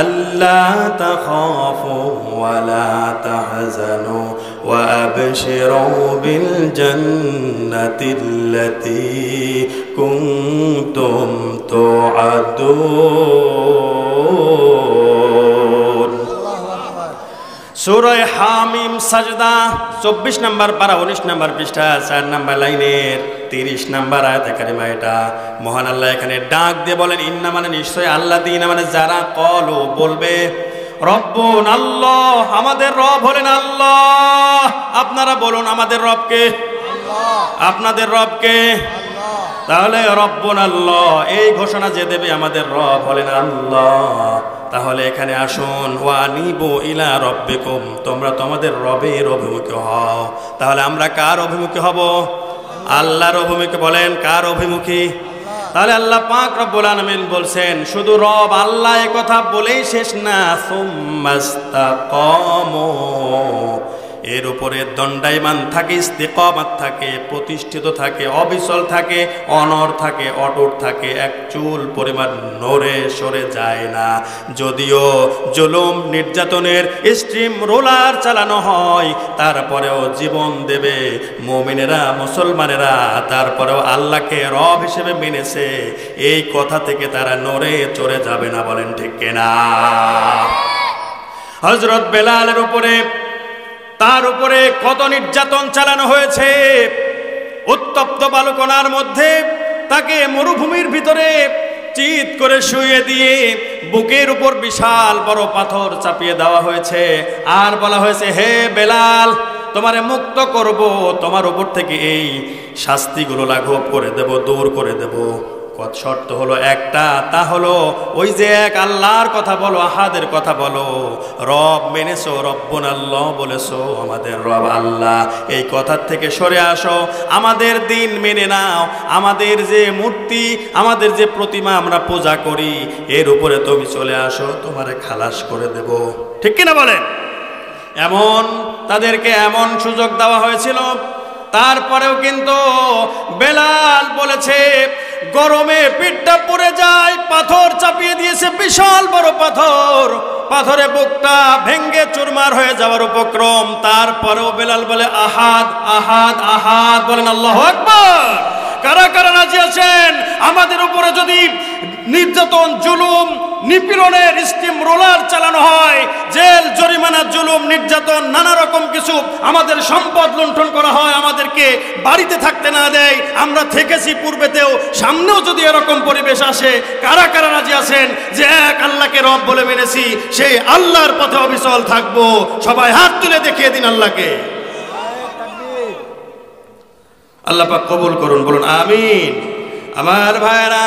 S1: আল্লা তাখাফু ওয়া লা তাহজানু ওয়া আবশিরু বিল জান্নাতিল্লাতী কুনতুম তুআদুন। সূরা হামিম সাজদা 24 নম্বর পারা 19 নম্বর পৃষ্ঠা 4 নম্বর লাইনের 30 নম্বর আয়াতে কারিমা। এটা মহান আল্লাহ এখানে ডাক দিয়ে বলেন ইন্না মানে নিশ্চয়, আল্লাযীনা মানে যারা, কলু বলবে, রব্বুন আল্লাহ আমাদের রব হলেন আল্লাহ। আপনারা বলুন আমাদের রবকে? আল্লাহ। আপনাদের রবকে? আল্লাহ। তাহলে রব্বুন আল্লাহ এই ঘোষণা যে দেবে আমাদের রব হলেন আল্লাহ। তাহলে এখানে আসুন, ওয়া আনিবু ইলা রাব্বিকুম তোমরা তোমাদের রবের অভিমুখী হও। তাহলে আমরা কার অভিমুখী হব? আল্লাহর অভিমুখী। বলেন কার অভিমুখী? তাহলে আল্লাহ পাক রব্বুল আলামিন বলছেন শুধু রব আল্লাহ এ কথা বলেই শেষ না, সুম্মাস্তাকামু এর উপরে দণ্ডায়মান থাকে, ইস্তিকামাত থাকে, প্রতিষ্ঠিত থাকে, অবিচল থাকে, অনড় থাকে, অটুট থাকে, এক চুল পরিমাণ নড়ে সরে যায় না। যদিও জুলুম নির্যাতনের স্ট্রিম রোলার চালানো হয়, তারপরেও জীবন দেবে মুমিনেরা, মুসলমানেরা তারপরেও আল্লাহকে রব হিসেবে মেনেছে, এই কথা থেকে তারা নড়ে চড়ে যাবে না। বলেন ঠিক কিনা? হযরত বেলালের উপরে, তার উপরে কত নির্যাতন চালানো হয়েছে। উত্তপ্ত বালুকণার মধ্যে তাকে মরুভূমির ভিতরে চিৎ করে শুয়ে দিয়ে বুকের উপর বিশাল বড় পাথর চাপিয়ে দেওয়া হয়েছে, আর বলা হয়েছে হে বেলাল তোমারে মুক্ত করব, তোমার উপর থেকে এই শাস্তিগুলো লাঘব করে দেব, দূর করে দেব। কত শর্ত হলো একটা, তা হলো ওই যে এক আল্লাহর কথা বলো, আহাদের কথা বলো, রব মেনেছো, রব্বুন আল্লাহ বলেছো, আমাদের রব আল্লাহ, এই কথার থেকে সরে আসো, আমাদের দিন মেনে নাও, আমাদের যে মূর্তি, আমাদের যে প্রতিমা আমরা পূজা করি এর উপরে তুমি চলে আসো, তোমারে খালাস করে দেব। ঠিক কিনা বলেন? এমন তাদেরকে এমন সুযোগ দেওয়া হয়েছিল, তারপরেও কিন্তু বেলাল বলেছে গরমে পিঠটা পড়ে যায়, পাথর চাপিয়ে দিয়েছে, বিশাল বড় পাথর, পাথরে বুকটা ভেঙ্গে চুরমার হয়ে যাওয়ার উপক্রম। তারপরেও বেলাল বলে আহাদ আহাদ আহাদ, বলেন আল্লাহু আকবার। কারা কারা রাজি আছেন আমাদের উপরে যদি নির্যাতন, জুলুম, নিপীড়নের স্টিম রোলার চালানো হয়, জেল, জরিমানা, জুলুম, নির্যাতন, নানা রকম কিছু, আমাদের সম্পদ লুণ্ঠন করা হয়, আমাদেরকে বাড়িতে থাকতে না দেয়, আমরা থেকেছি পূর্বেতেও, সামনেও যদি এরকম পরিবেশ আসে, কারা কারা রাজি আছেন যে এক আল্লাহকে রব বলে মেনেছি, সেই আল্লাহর পথে অবিচল থাকবো? সবাই হাত তুলে দেখিয়ে দিন আল্লাহকে। আল্লাহ পাক কবুল করুন, বলুন আমিন। আমার ভাইরা,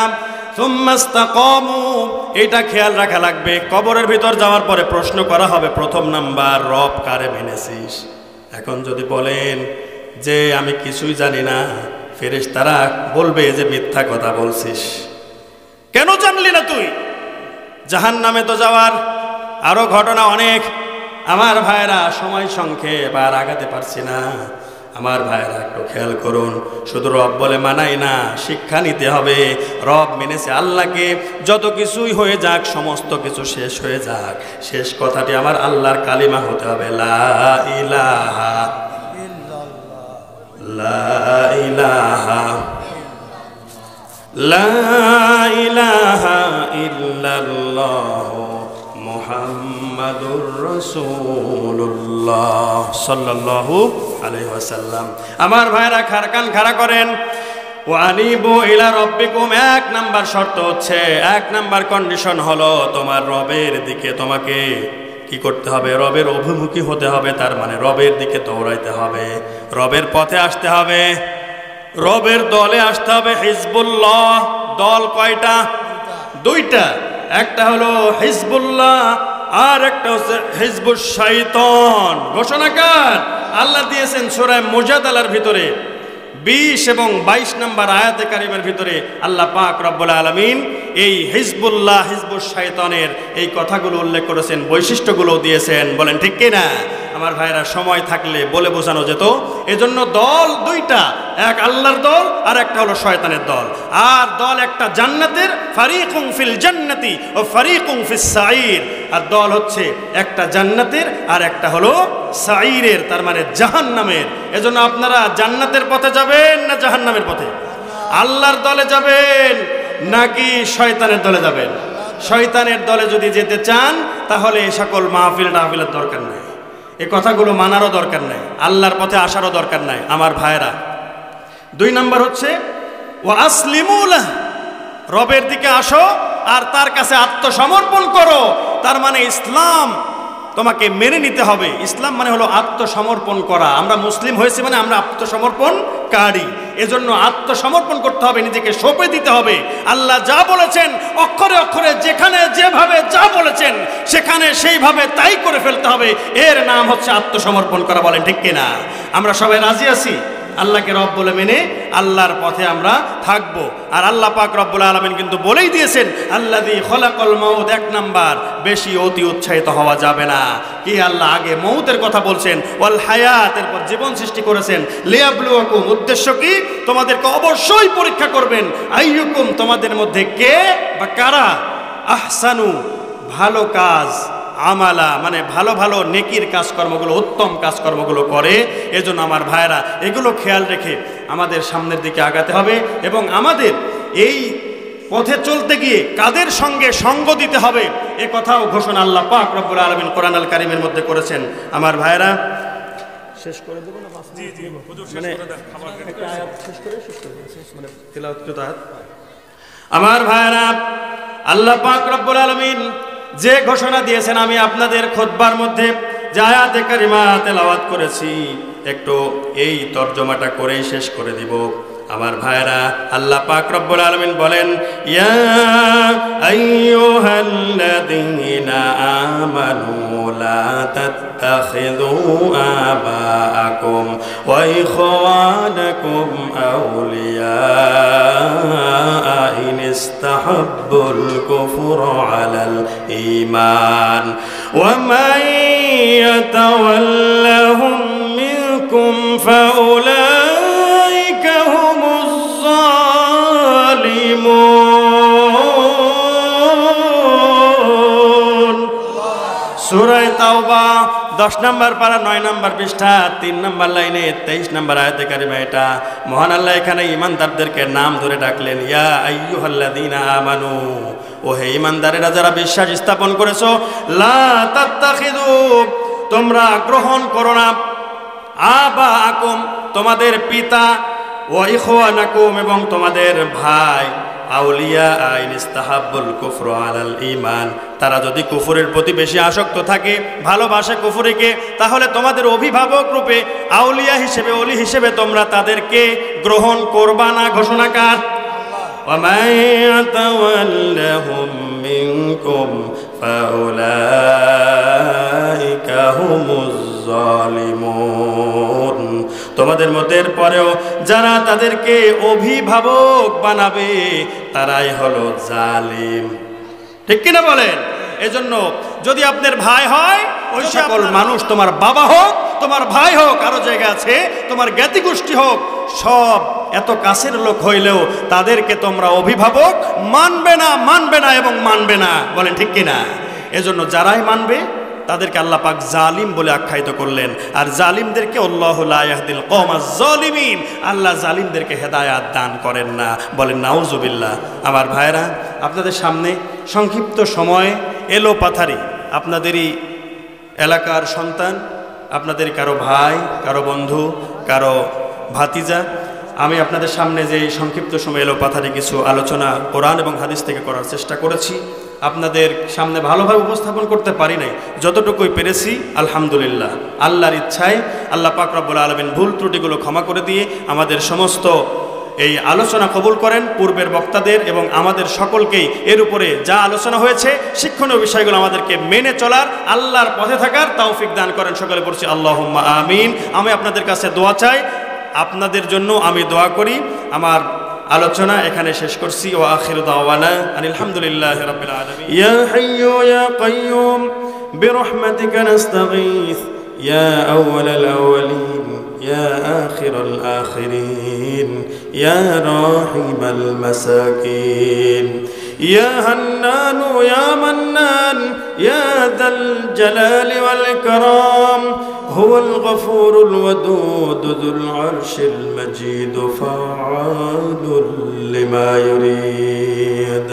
S1: সুম্মাস্তাকামু, এটা খেয়াল রাখা লাগবে। কবরের ভিতর যাওয়ার পরে প্রশ্ন করা হবে, প্রথম নাম্বার, রব কারে মেনেছিস? এখন যদি বলেন যে আমি কিছুই জানি না, ফেরেশতারা বলবে যে মিথ্যা কথা বলছিস, কেন জানলি না তুই? জাহান্নামে তো যাওয়ার আরো ঘটনা অনেক। আমার ভাইরা, সময় সংক্ষেপ, আর আগাতে পারছি না। আমার ভাইরা একটু খেয়াল করুন, শুধু রব বলে মানাই না, শিক্ষা নিতে হবে। রব মেনেছে আল্লাহকে, যত কিছুই হয়ে যাক, সমস্ত কিছু শেষ হয়ে যাক, শেষ কথাটি আমার আল্লাহর কালিমা হতে হবে, লা ইলাহা ইল্লাল্লাহ, লা ইলাহা, লা ইলাহা ইল্লাল্লাহ মুহাম্মাদুর রাসূলুল্লাহ সাল্লাল্লাহু আলাইহি ওয়াসাল্লাম। আমার ভাইরা, কান খাড়া করেন। ওয়ানিবু ইলা রাব্বিকুম, এক নাম্বার শর্ত হচ্ছে, এক নাম্বার কন্ডিশন হলো, তোমার রবের দিকে তোমাকে কি করতে হবে? রবের অভিমুখী হতে হবে। তার মানে রবের দিকে দৌড়াইতে হবে, রবের পথে আসতে হবে, রবের দলে আসতে হবে। হিজবুল্লাহ দল কয়টা? দুইটা। একটা হলো হিজবুল্লাহ, আর একটা হচ্ছে হিজবুশ শাইতান। ঘোষণাকার আল্লাহ দিয়েছেন সূরা মুজাদালার ভিতরে 20 এবং 22 নম্বর আয়াতে কারিমের ভিতরে আল্লাহ পাক রব্বুল আলামিন এই হিজবুল্লাহ, হিজবুশ শাইতানের এই কথাগুলো উল্লেখ করেছেন, বৈশিষ্ট্যগুলো দিয়েছেন। বলেন ঠিক কিনা? আমার ভাইরা, সময় থাকলে বলে বোঝানো যেত। এজন্য দল দুইটা, এক আল্লাহর দল আর একটা হলো শয়তানের দল। আর দল একটা জান্নাতের, ফারিকুন ফিল জান্নাতি ও ফারিকুন ফিস সাঈর। আর দল হচ্ছে একটা জান্নাতের আর একটা হলো সাঈরের, তার মানে জাহান্নামের। এজন্য আপনারা জান্নাতের পথে যাবেন না জাহান্নামের পথে? আল্লাহর দলে যাবেন নাকি শয়তানের দলে যাবেন? শয়তানের দলে যদি যেতে চান তাহলে এই সকল মাহফিল টাহফিলের দরকার নাই, এই কথাগুলো মানারও দরকার নাই, আল্লাহর পথে আসারও দরকার নাই। আমার ভাইরা, 2 নম্বর হচ্ছে ওয়া আসলিমু লাহ, রবের দিকে আসো আর তার কাছে আত্মসমর্পণ করো। তার মানে ইসলাম তোমাকে মেনে নিতে হবে। ইসলাম মানে হলো আত্মসমর্পণ করা। আমরা মুসলিম হয়েছি মানে আমরা আত্মসমর্পণকারী। এজন্য আত্মসমর্পণ করতে হবে, নিজেকে সঁপে দিতে হবে। আল্লাহ যা বলেছেন অক্ষরে অক্ষরে, যেখানে যেভাবে যা বলেছেন সেখানে সেইভাবে তাই করে ফেলতে হবে। এর নাম হচ্ছে আত্মসমর্পণ করা। বলেন ঠিক কিনা? আমরা সবাই রাজি আছি আল্লাহকে রব বলে মেনে আল্লাহর পথে আমরা থাকবো। আর আল্লাহ পাক রব্বুল আলামিন কিন্তু বলেই দিয়েছেন, আল্লাযী খলাকাল মাউত, 1 নাম্বার, বেশি অতি উৎসাহিত হওয়া যাবে না। কি আল্লাহ আগে মৌতের কথা বলছেন, ওয়াল হায়াত, এরপর জীবন সৃষ্টি করেছেন। লিয়াবলুয়াকুম, উদ্দেশ্য কি? তোমাদেরকে অবশ্যই পরীক্ষা করবেন। আইয়ুকুম, তোমাদের মধ্যে কে বা কারা, আহসানু, ভালো কাজ, আমালা, মানে ভালো ভালো নেকির কাজকর্মগুলো, উত্তম কাজকর্মগুলো করে। এজন্য আমার ভাইরা, এগুলো খেয়াল রেখে আমাদের সামনের দিকে আগাতে হবে। এবং আমাদের এই পথে চলতে গিয়ে কাদের সঙ্গে সঙ্গ দিতে হবে এ কথাও ঘোষণা আল্লাহ পাক রব্বুল আলামিন কোরআন আল কারীমের মধ্যে করেছেন। আমার ভাইরা, শেষ করে দেব না? জি জি হুজুর, শেষ করে দেন। একটা আয়াত শেষ করে মানে তেলাওয়াত করতে আয়াত। আমার ভাইরা, আল্লাহ পাক রব্বুল আলামিন যে ঘোষণা দিয়েছেন, আমি আপনাদের খুতবার মধ্যে যে আয়াতে কারিমা তেলাওয়াত করেছি, একটু এই তরজমাটা করেই শেষ করে দিব। আমার ভাইরা, আল্লাহ পাক রব্বুল আলামিন বলেন, ইয়া আইয়ুহাল্লাযীনা আমানু লা তাত্তাখিযু আবাআকুম ওয়া ইখওয়ানাকুম আউলিয়া ইন ইসতাহাব্বুল কুফরা আলাল ঈমান ওয়া মান ইয়াতাওয়াল্লাহুম মিনকুম ফাউলাইকা হুমুজ যালিমুন। যালিমুন। সূরা তাওবা 10 নম্বর পারা 9 নম্বর পৃষ্ঠা 3 নম্বর লাইনে 23 নম্বর আয়াতে কারিমা এটা। মহান আল্লাহ এখানে ঈমানদারদেরকে নাম ধরে ডাকলেন, ইয়া আইয়ুহাল্লাযীনা আমানু, ও হে ঈমানদারেরা যারা বিশ্বাস স্থাপন করেছো, লা তাত্তাখিযু, তোমরা গ্রহণ করো না, আবাআকুম, তোমাদের পিতা, ওয়া ইখওয়ানাকুম, এবং তোমাদের ভাই, আউলিয়া আইন ইস্তাহাব্বুল কুফর আলাল ঈমান, তারা যদি কুফরের প্রতি বেশি আসক্ত থাকে, ভালোবাসে কুফরিকে, তাহলে তোমাদের অভিভাবক রূপে, আউলিয়া হিসেবে, ওলি হিসেবে তোমরা তাদেরকে গ্রহণ করবা না। ঘোষণাকার وَمَن يَتَوَلَّهُم مِّنكُمْ فَأُولَٰئِكَ هُمُ الظَّالِمُونَ। তোমাদের মধ্যে পরেও যারা তাদেরকে অভিভাবক বানাবে তারাই হলো জালিম। ঠিক কিনা বলেন? এজন্য যদি আপনার ভাই হয়, ওই সকল মানুষ, তোমার বাবা হোক, তোমার ভাই হোক, আরো জায়গা আছে, তোমার জ্ঞাতি গোষ্ঠী হোক, সব এত কাছের লোক হইলেও তাদেরকে তোমরা অভিভাবক মানবে না এবং মানবে না। বলেন ঠিক কিনা? এজন্য যারাই মানবে তাদেরকে আল্লাহ পাক জালিম বলে আখ্যায়িত করলেন। আর জালিমদেরকে আল্লাহু লা ইয়াহদিল কওমাজ জালিমিন, আল্লাহ জালিমদেরকে হেদায়াত দান করেন না। বলেন নাউজুবিল্লাহ। আমার ভাইরা, আপনাদের সামনে সংক্ষিপ্ত সময়ে এলো পাথারি, আপনাদেরই এলাকার সন্তান, আপনাদের কারো ভাই, কারো বন্ধু, কারো ভাতিজা, আমি আপনাদের সামনে যে সংক্ষিপ্ত সময় এলো পাথারি কিছু আলোচনা কোরআন এবং হাদিস থেকে করার চেষ্টা করেছি। আপনাদের সামনে ভালোভাবে উপস্থাপন করতে পারি নাই, যতটুকুই পেরেছি আলহামদুলিল্লাহ। আল্লাহর ইচ্ছায় আল্লাহ পাক রব্বুল আলামিন ভুল ত্রুটিগুলো ক্ষমা করে দিয়ে আমাদের সমস্ত এই আলোচনা কবুল করেন, পূর্বের বক্তাদের এবং আমাদের সকলকেই এর উপরে যা আলোচনা হয়েছে শিক্ষণীয় বিষয়গুলো আমাদেরকে মেনে চলার, আল্লাহর পথে থাকার তৌফিক দান করেন। সকলে পড়ছি আল্লাহুম্মা আমিন। আমি আপনাদের কাছে দোয়া চাই, আপনাদের জন্য আমি দোয়া করি। আমার আলোচনা এখানে শেষ করছি। ওয়া আখিরু দাওয়ানা আলহামদুলিল্লাহি রাব্বিল আলামিন। ইয়া হাইয়্যু ইয়া কাইয়্যুম বিরহমাতিকা নাস্তাগীথ ইয়া আউওয়ালাল আউওয়ালিন ইয়া আখিরাল আখিরিন ইয়া রাহিমাল মাসাকিন ইয়া হান্নানু ইয়া মান্নান ইয়া যাল জালালি ওয়াল ইকরাম هو الغفور الودود ذو العرش المجيد فعال لما يريد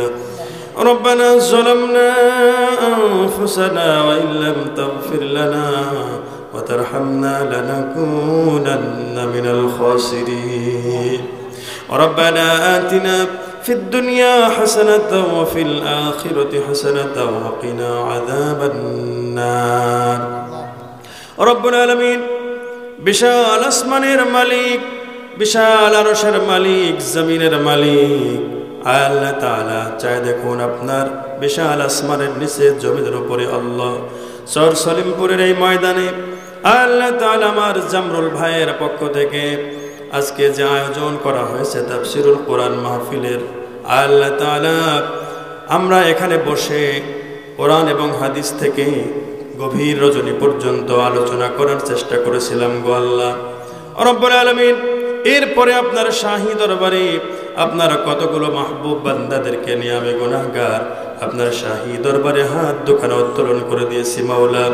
S1: ربنا ظلمنا أنفسنا وإن لم تغفر لنا وترحمنا لنكونن من الخاسرين ربنا آتنا في الدنيا حسنة وفي الآخرة حسنة وقنا عذاب النار রব্বুল আলামিন, বিশাল আসমানের মালিক, বিশাল আরশের মালিক, জমিনের মালিক আল্লাহ তাআলা, চাই দেখুন আপনার বিশাল আসমানের নিচে জমিনের উপরে আল্লাহ সর সলিমপুরের এই ময়দানে আল্লাহ তাআলা আমার জামরুল ভাইয়ের পক্ষ থেকে আজকে যে আয়োজন করা হয়েছে তাফসীরুল কোরআন মাহফিলের, আল্লাহ তাআলা আমরা এখানে বসে কোরআন এবং হাদিস থেকে গভীর রজনী পর্যন্ত আলোচনা করার চেষ্টা করেছিলাম গো আল্লাহ রব্বুল আলামিন। এরপরে আপনার শাহী দরবারে আপনার কতগুলো মাহবুব বান্দাদেরকে নিয়ে আমি গুনাহগার আপনার শাহী দরবারে হাত দুখানা উত্তোলন করে দিয়েছি মাওলা।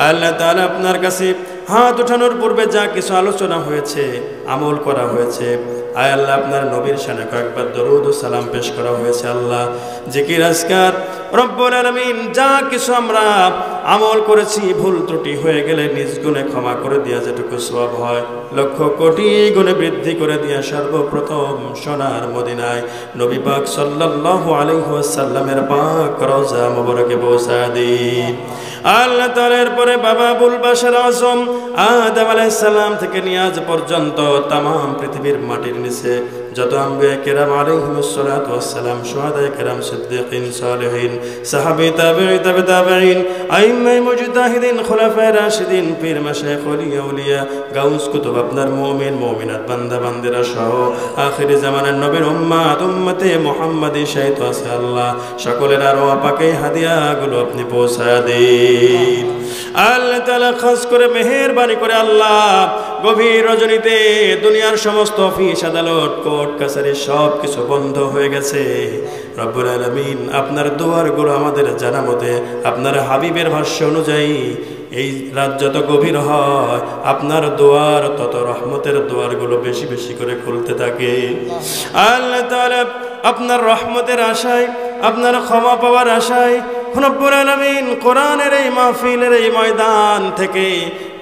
S1: আল্লাহ তাআলা আপনার কাছে হাত উঠানোর পূর্বে যা কিছু আলোচনা হয়েছে, আমল করা হয়েছে, আয় আল্লাহ আপনার নবীর শানে কয়েকবার দরুদ ও সালাম পেশ করা হয়েছে। আল্লাহ জিকির আজকার রব্বুল আলামিন যা কিছু আমরা আমল করেছি, ভুল ত্রুটি হয়ে গেলে নিজ গুণে ক্ষমা করে দিয়া যেটুকু সওয়াব হয় লক্ষ কোটি গুণে বৃদ্ধি করে দিয়া সর্বপ্রথম সোনার মদিনায় নবী পাক সাল্লাল্লাহু আলাইহি ওয়াসাল্লামের পাক রওজা মুবারকে পৌঁছায় দিন। আল্লাহ তাআলার পরে বাবা আবুল বাশার আজম আদম আলাইহিস সালাম থেকে নিয়ে আজ পর্যন্ত तमाम পৃথিবীর মাটির নিচে যত আম্বিয়া কেরাম আলাইহিমুস সালাতু ওয়াস সালাম, শুহাদায়ে কেরাম, সিদ্দিকিন, সালেহিন, সাহাবী, তাবেঈ, তাবে তাবেঈন, আইম্মায়ে মুজতাহিদিন, খুলাফায়ে রাশিদিন, পীর, মাশায়েখ, ওলিয়া উলিয়া, গাউস, কুতুব, আপনার মুমিন মুমিনাত বান্দা বান্দিরা সহ আখিরি জামানার নবীর উম্মাত উম্মতে মুহাম্মাদী শাহীদ আছে আল্লাহ সকলের আরো পাকে হাদিয়াগুলো আপনি পৌঁছায় দিন। আল্লাহ তাআলা খাস করে মেহেরবানি করে আল্লাহ গভীর রজনীতে দুনিয়ার সমস্ত অফিস আদালত কোর্ট কাছারি সব কিছু বন্ধ হয়ে গেছে। রব্বুল আলামিন আপনার দোয়ারগুলো আমাদের জানা মতে আপনার হাবিবের ভাষ্য অনুযায়ী এই রাত যত গভীর হয় আপনার দোয়ার তত রহমতের দোয়ারগুলো বেশি বেশি করে খুলতে থাকে। আল্লাহ তাআলা আপনার রহমতের আশায়, আপনার ক্ষমা পাওয়ার আশায় রব্বুল আলামিন কোরআনের এই মাহফিলের এই ময়দান থেকে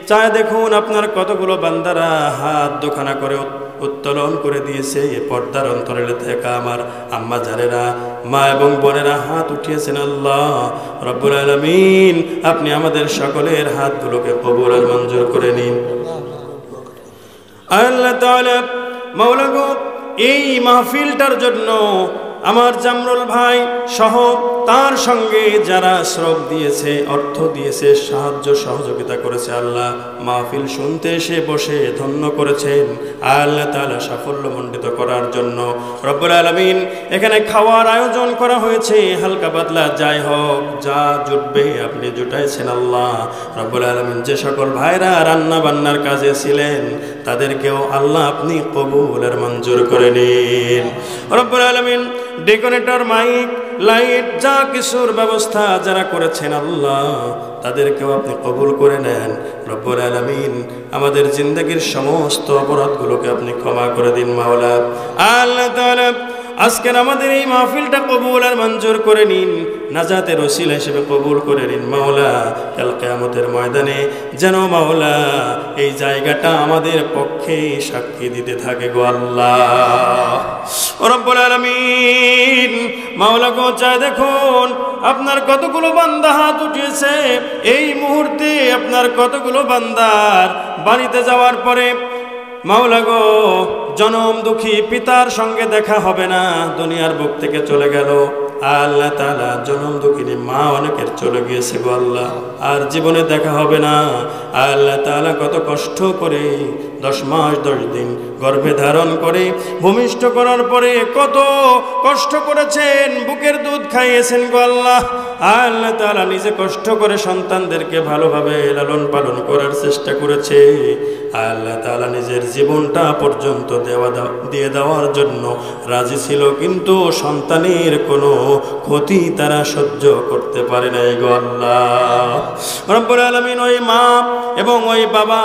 S1: চায় দেখুন আপনার কতগুলো বান্দারা হাত দুখানা করে উত্তোলন করে দিয়েছে। পর্দার অন্তরে থাকা আমার আম্মা জানেরা, মা এবং বোনেরা হাত উঠিয়েছেন। আল্লাহ রব্বুল আলামিন আপনি আমাদের সকলের হাতগুলোকে কবুল আর মঞ্জুর করে নিন। আল্লাহ তাআলা মাওলা গো, এই মাহফিলটার জন্য আমার জামরুল ভাই সহ তার সঙ্গে যারা শ্রম দিয়েছে, অর্থ দিয়েছে, সাহায্য সহযোগিতা করেছে, আল্লাহ মাহফিল শুনতে এসে বসে ধন্য করেছেন। আল্লাহ তাআলা সাফল্যমণ্ডিত করার জন্য রব্বুল আলামিন এখানে খাওয়ার আয়োজন করা হয়েছে। হালকা পাতলা যাই হোক, যা জুটবে আপনি জুটাইছেন। আল্লাহ রব্বুল আলামিন যে সকল ভাইরা রান্না বান্নার কাজে ছিলেন তাদেরকেও আল্লাহ আপনি কবুল আর মঞ্জুর করে নিন। রব্বুল আলামিন ডেকোরেটর, মাইক, লাইট যা কিছুর ব্যবস্থা যারা করেছেন আল্লাহ তাদেরকেও আপনি কবুল করে নেন। রব্বুল আলামিন আমাদের জিন্দেগির সমস্ত অপরাধগুলোকে আপনি ক্ষমা করে দিন মাওলা। আল্লাহ তাআলা আজকের আমাদের এই মাহফিলটা কবুল আর মঞ্জুর করে নিন, নাজাতের ওসিলা হিসেবে কবুল করে নিন মাওলা। কাল কিয়ামতের ময়দানে যেন মাওলা এই জায়গাটা আমাদের পক্ষে সাক্ষী দিতে থাকে গো আল্লাহ রব্বুল আলামিন। মাওলা গো, চায় দেখুন আপনার কতগুলো বান্দা হাত উঠিয়েছে। এই মুহূর্তে আপনার কতগুলো বান্দার বাড়িতে যাওয়ার পরে মাওলা গো জনম দুঃখী পিতার সঙ্গে দেখা হবে না, দুনিয়ার বুক থেকে চলে গেল। আল্লাহ তাআলা জনম দুঃখিনী মা অনেকের চলে গিয়েছে গো আল্লাহ, আর জীবনে দেখা হবে না। আল্লাহ তাআলা কত কষ্ট করে 10 মাস 10 দিন গর্ভে ধারণ করে ভূমিষ্ঠ করার পরে কত কষ্ট করেছেন, বুকের দুধ খাইয়েছেন গো আল্লাহ। আল্লাহ তাআলা নিজে কষ্ট করে সন্তানদেরকে ভালোভাবে লালন পালন করার চেষ্টা করেছে। আল্লাহ তাআলা নিজের জীবনটা পর্যন্ত দিয়ে দেওয়ার জন্য রাজি ছিল, কিন্তু সন্তানের কোনো ক্ষতি তারা সহ্য করতে পারে নাই গো আল্লাহ রব্বুল আলামিন। ওই মা এবং ওই বাবা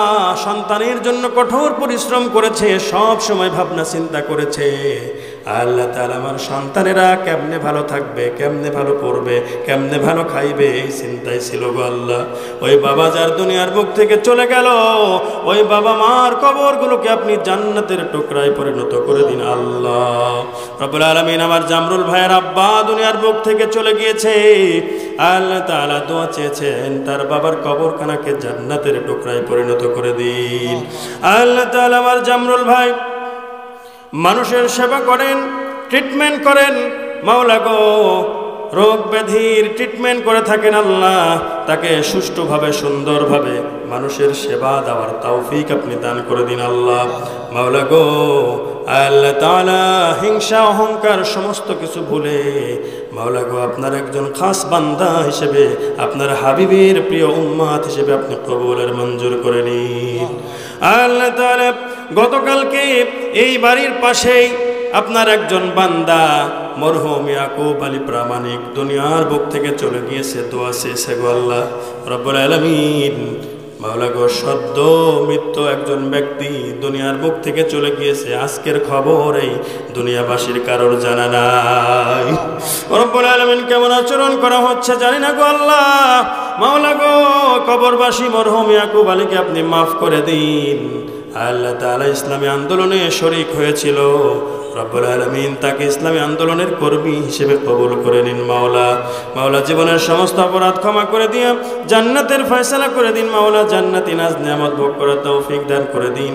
S1: সন্তানের জন্য কঠোর পরিশ্রম করেছে, সব সময় ভাবনা চিন্তা করেছে আল্লাহ তাআলা আমার সন্তানেরা কেমনে ভালো থাকবে, কেমনে ভালো পড়বে, কেমনে ভালো খাইবে, এই চিন্তাই ছিল গো আল্লাহ। ওই বাবা যার দুনিয়ার বুক থেকে চলে গেল, ওই বাবা মার কবরগুলোকে আপনি জান্নাতের টুকরায় পরিণত করে দিন আল্লাহ রব্বুল আলামিন। আমার জামরুল ভাইয়ের আব্বা দুনিয়ার বুক থেকে চলে গিয়েছে। আল্লাহ তাআলা দোয়া চেয়েছেন তার বাবার কবরখানাকে জান্নাতের টুকরায় পরিণত করে দিন। আল্লাহ তাআলা আমার জামরুল ভাই মানুষের সেবা করেন, ট্রিটমেন্ট করেন মাওলা গো, রোগ ব্যাধির ট্রিটমেন্ট করে থাকেন আল্লাহ। তাকে সুষ্ঠুভাবে সুন্দরভাবে মানুষের সেবা দেওয়ার তৌফিক আপনি দান করে দিন আল্লাহ মাওলা গো। আল্লাহ তাআলা হিংসা অহংকার সমস্ত কিছু ভুলে মাওলা গো আপনার একজন খাস বান্দা হিসেবে, আপনার হাবিবের প্রিয় উম্মাত হিসেবে আপনি কবুলের মঞ্জুর করে নিন। আল্লাহ তাআলা গতকালকে এই বাড়ির পাশেই আপনার একজন বান্দা মরহুম ইয়াকুব আলী প্রামাণিক দুনিয়ার বুক থেকে চলে গিয়েছে, দোয়া চেয়েছে গো আল্লাহ রব্বুল আলামিন। মাওলা গো সদ্য মৃত্যু একজন ব্যক্তি দুনিয়ার বুক থেকে চলে গিয়েছে, আজকের খবর এই দুনিয়াবাসীর কারোর জানা নাই। রব্বুল আলামিন কেমন আচরণ করা হচ্ছে জানি না গো আল্লাহ। মাওলা গো কবরবাসী মরহুম ইয়াকুব আলীকে আপনি মাফ করে দিন। আল্লাহ তাআলা ইসলামী আন্দোলনে শরীক হয়েছিল, রব্বুল আলামিন তাকে ইসলামী আন্দোলনের কর্মী হিসেবে কবুল করে নিন মাওলা। মাওলা জীবনের সমস্ত অপরাধ ক্ষমা করে দিয়ে জান্নাতের ফয়সালা করে দিন মাওলা। জান্নাতি নাজ নিয়ামত ভোগ করার তৌফিক দান করে দিন।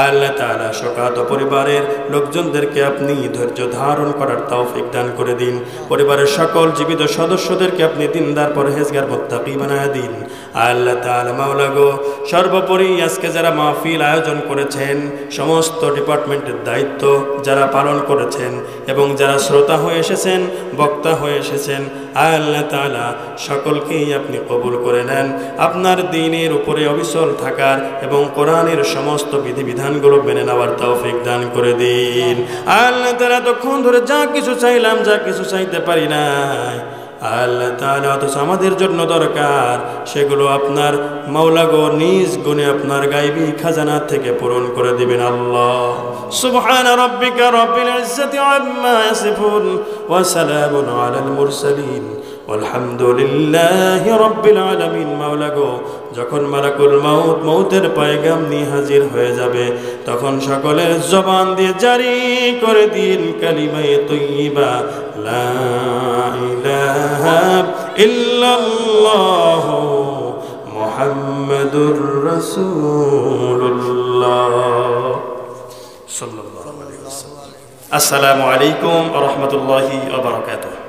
S1: আল্লাহ তাআলা শোকাহত পরিবারের লোকজনদেরকে আপনি ধৈর্য ধারণ করার তৌফিক দান করে দিন। পরিবারের সকল জীবিত সদস্যদেরকে আপনি দিনদার পরহেজগার মুত্তাকি বানায় দিন। আল্লাহ তাআলা মাওলা গো সর্বোপরি আজকে যারা মাহফিল আয়োজন করেছেন, সমস্ত ডিপার্টমেন্টের দায়িত্ব যারা পালন করেছেন এবং যারা শ্রোতা হয়ে এসেছেন, বক্তা হয়ে এসেছেন, আল্লাহ তাআলা সকলকেই আপনি কবুল করে নেন। আপনার দ্বীনের উপরে অবিচল থাকার এবং কোরআনের সমস্ত বিধিবিধানগুলো মেনে নেওয়ার তৌফিক দান করে দিন। আল্লাহ তাআলা এতক্ষণ ধরে যা কিছু চাইলাম, যা কিছু চাইতে পারি নাই, আল্লাহ তাআলা অথচ আমাদের জন্য দরকার, সেগুলো আপনার মাওলা গো নিজ গুণে আপনার গায়বী খাজানা থেকে পূরণ করে দিবেন। আল্লাহ সুবহান রাব্বিকা রাব্বিল ইজ্জাতি আম্মা ইয়াসিফুন ওয়া সালামুন আলাল মুরসালিন আলহামদুলিল্লাহি রাব্বিল আলামিন। মাওলা গো, যখন মালাকুল মাউত মৌতের পয়গাম নিয়ে হাজির হয়ে যাবে, তখন সকলের জবান দিয়ে জারি করে দিন কালিমায়ে তাইয়্যিবা লা ইলাহা ইল্লাল্লাহ মুহাম্মাদুর রাসূলুল্লাহ সাল্লাল্লাহু আলাইহি ওয়াসাল্লাম। আসসালামু আলাইকুম ওয়া রাহমাতুল্লাহি ওয়া বারাকাতুহু।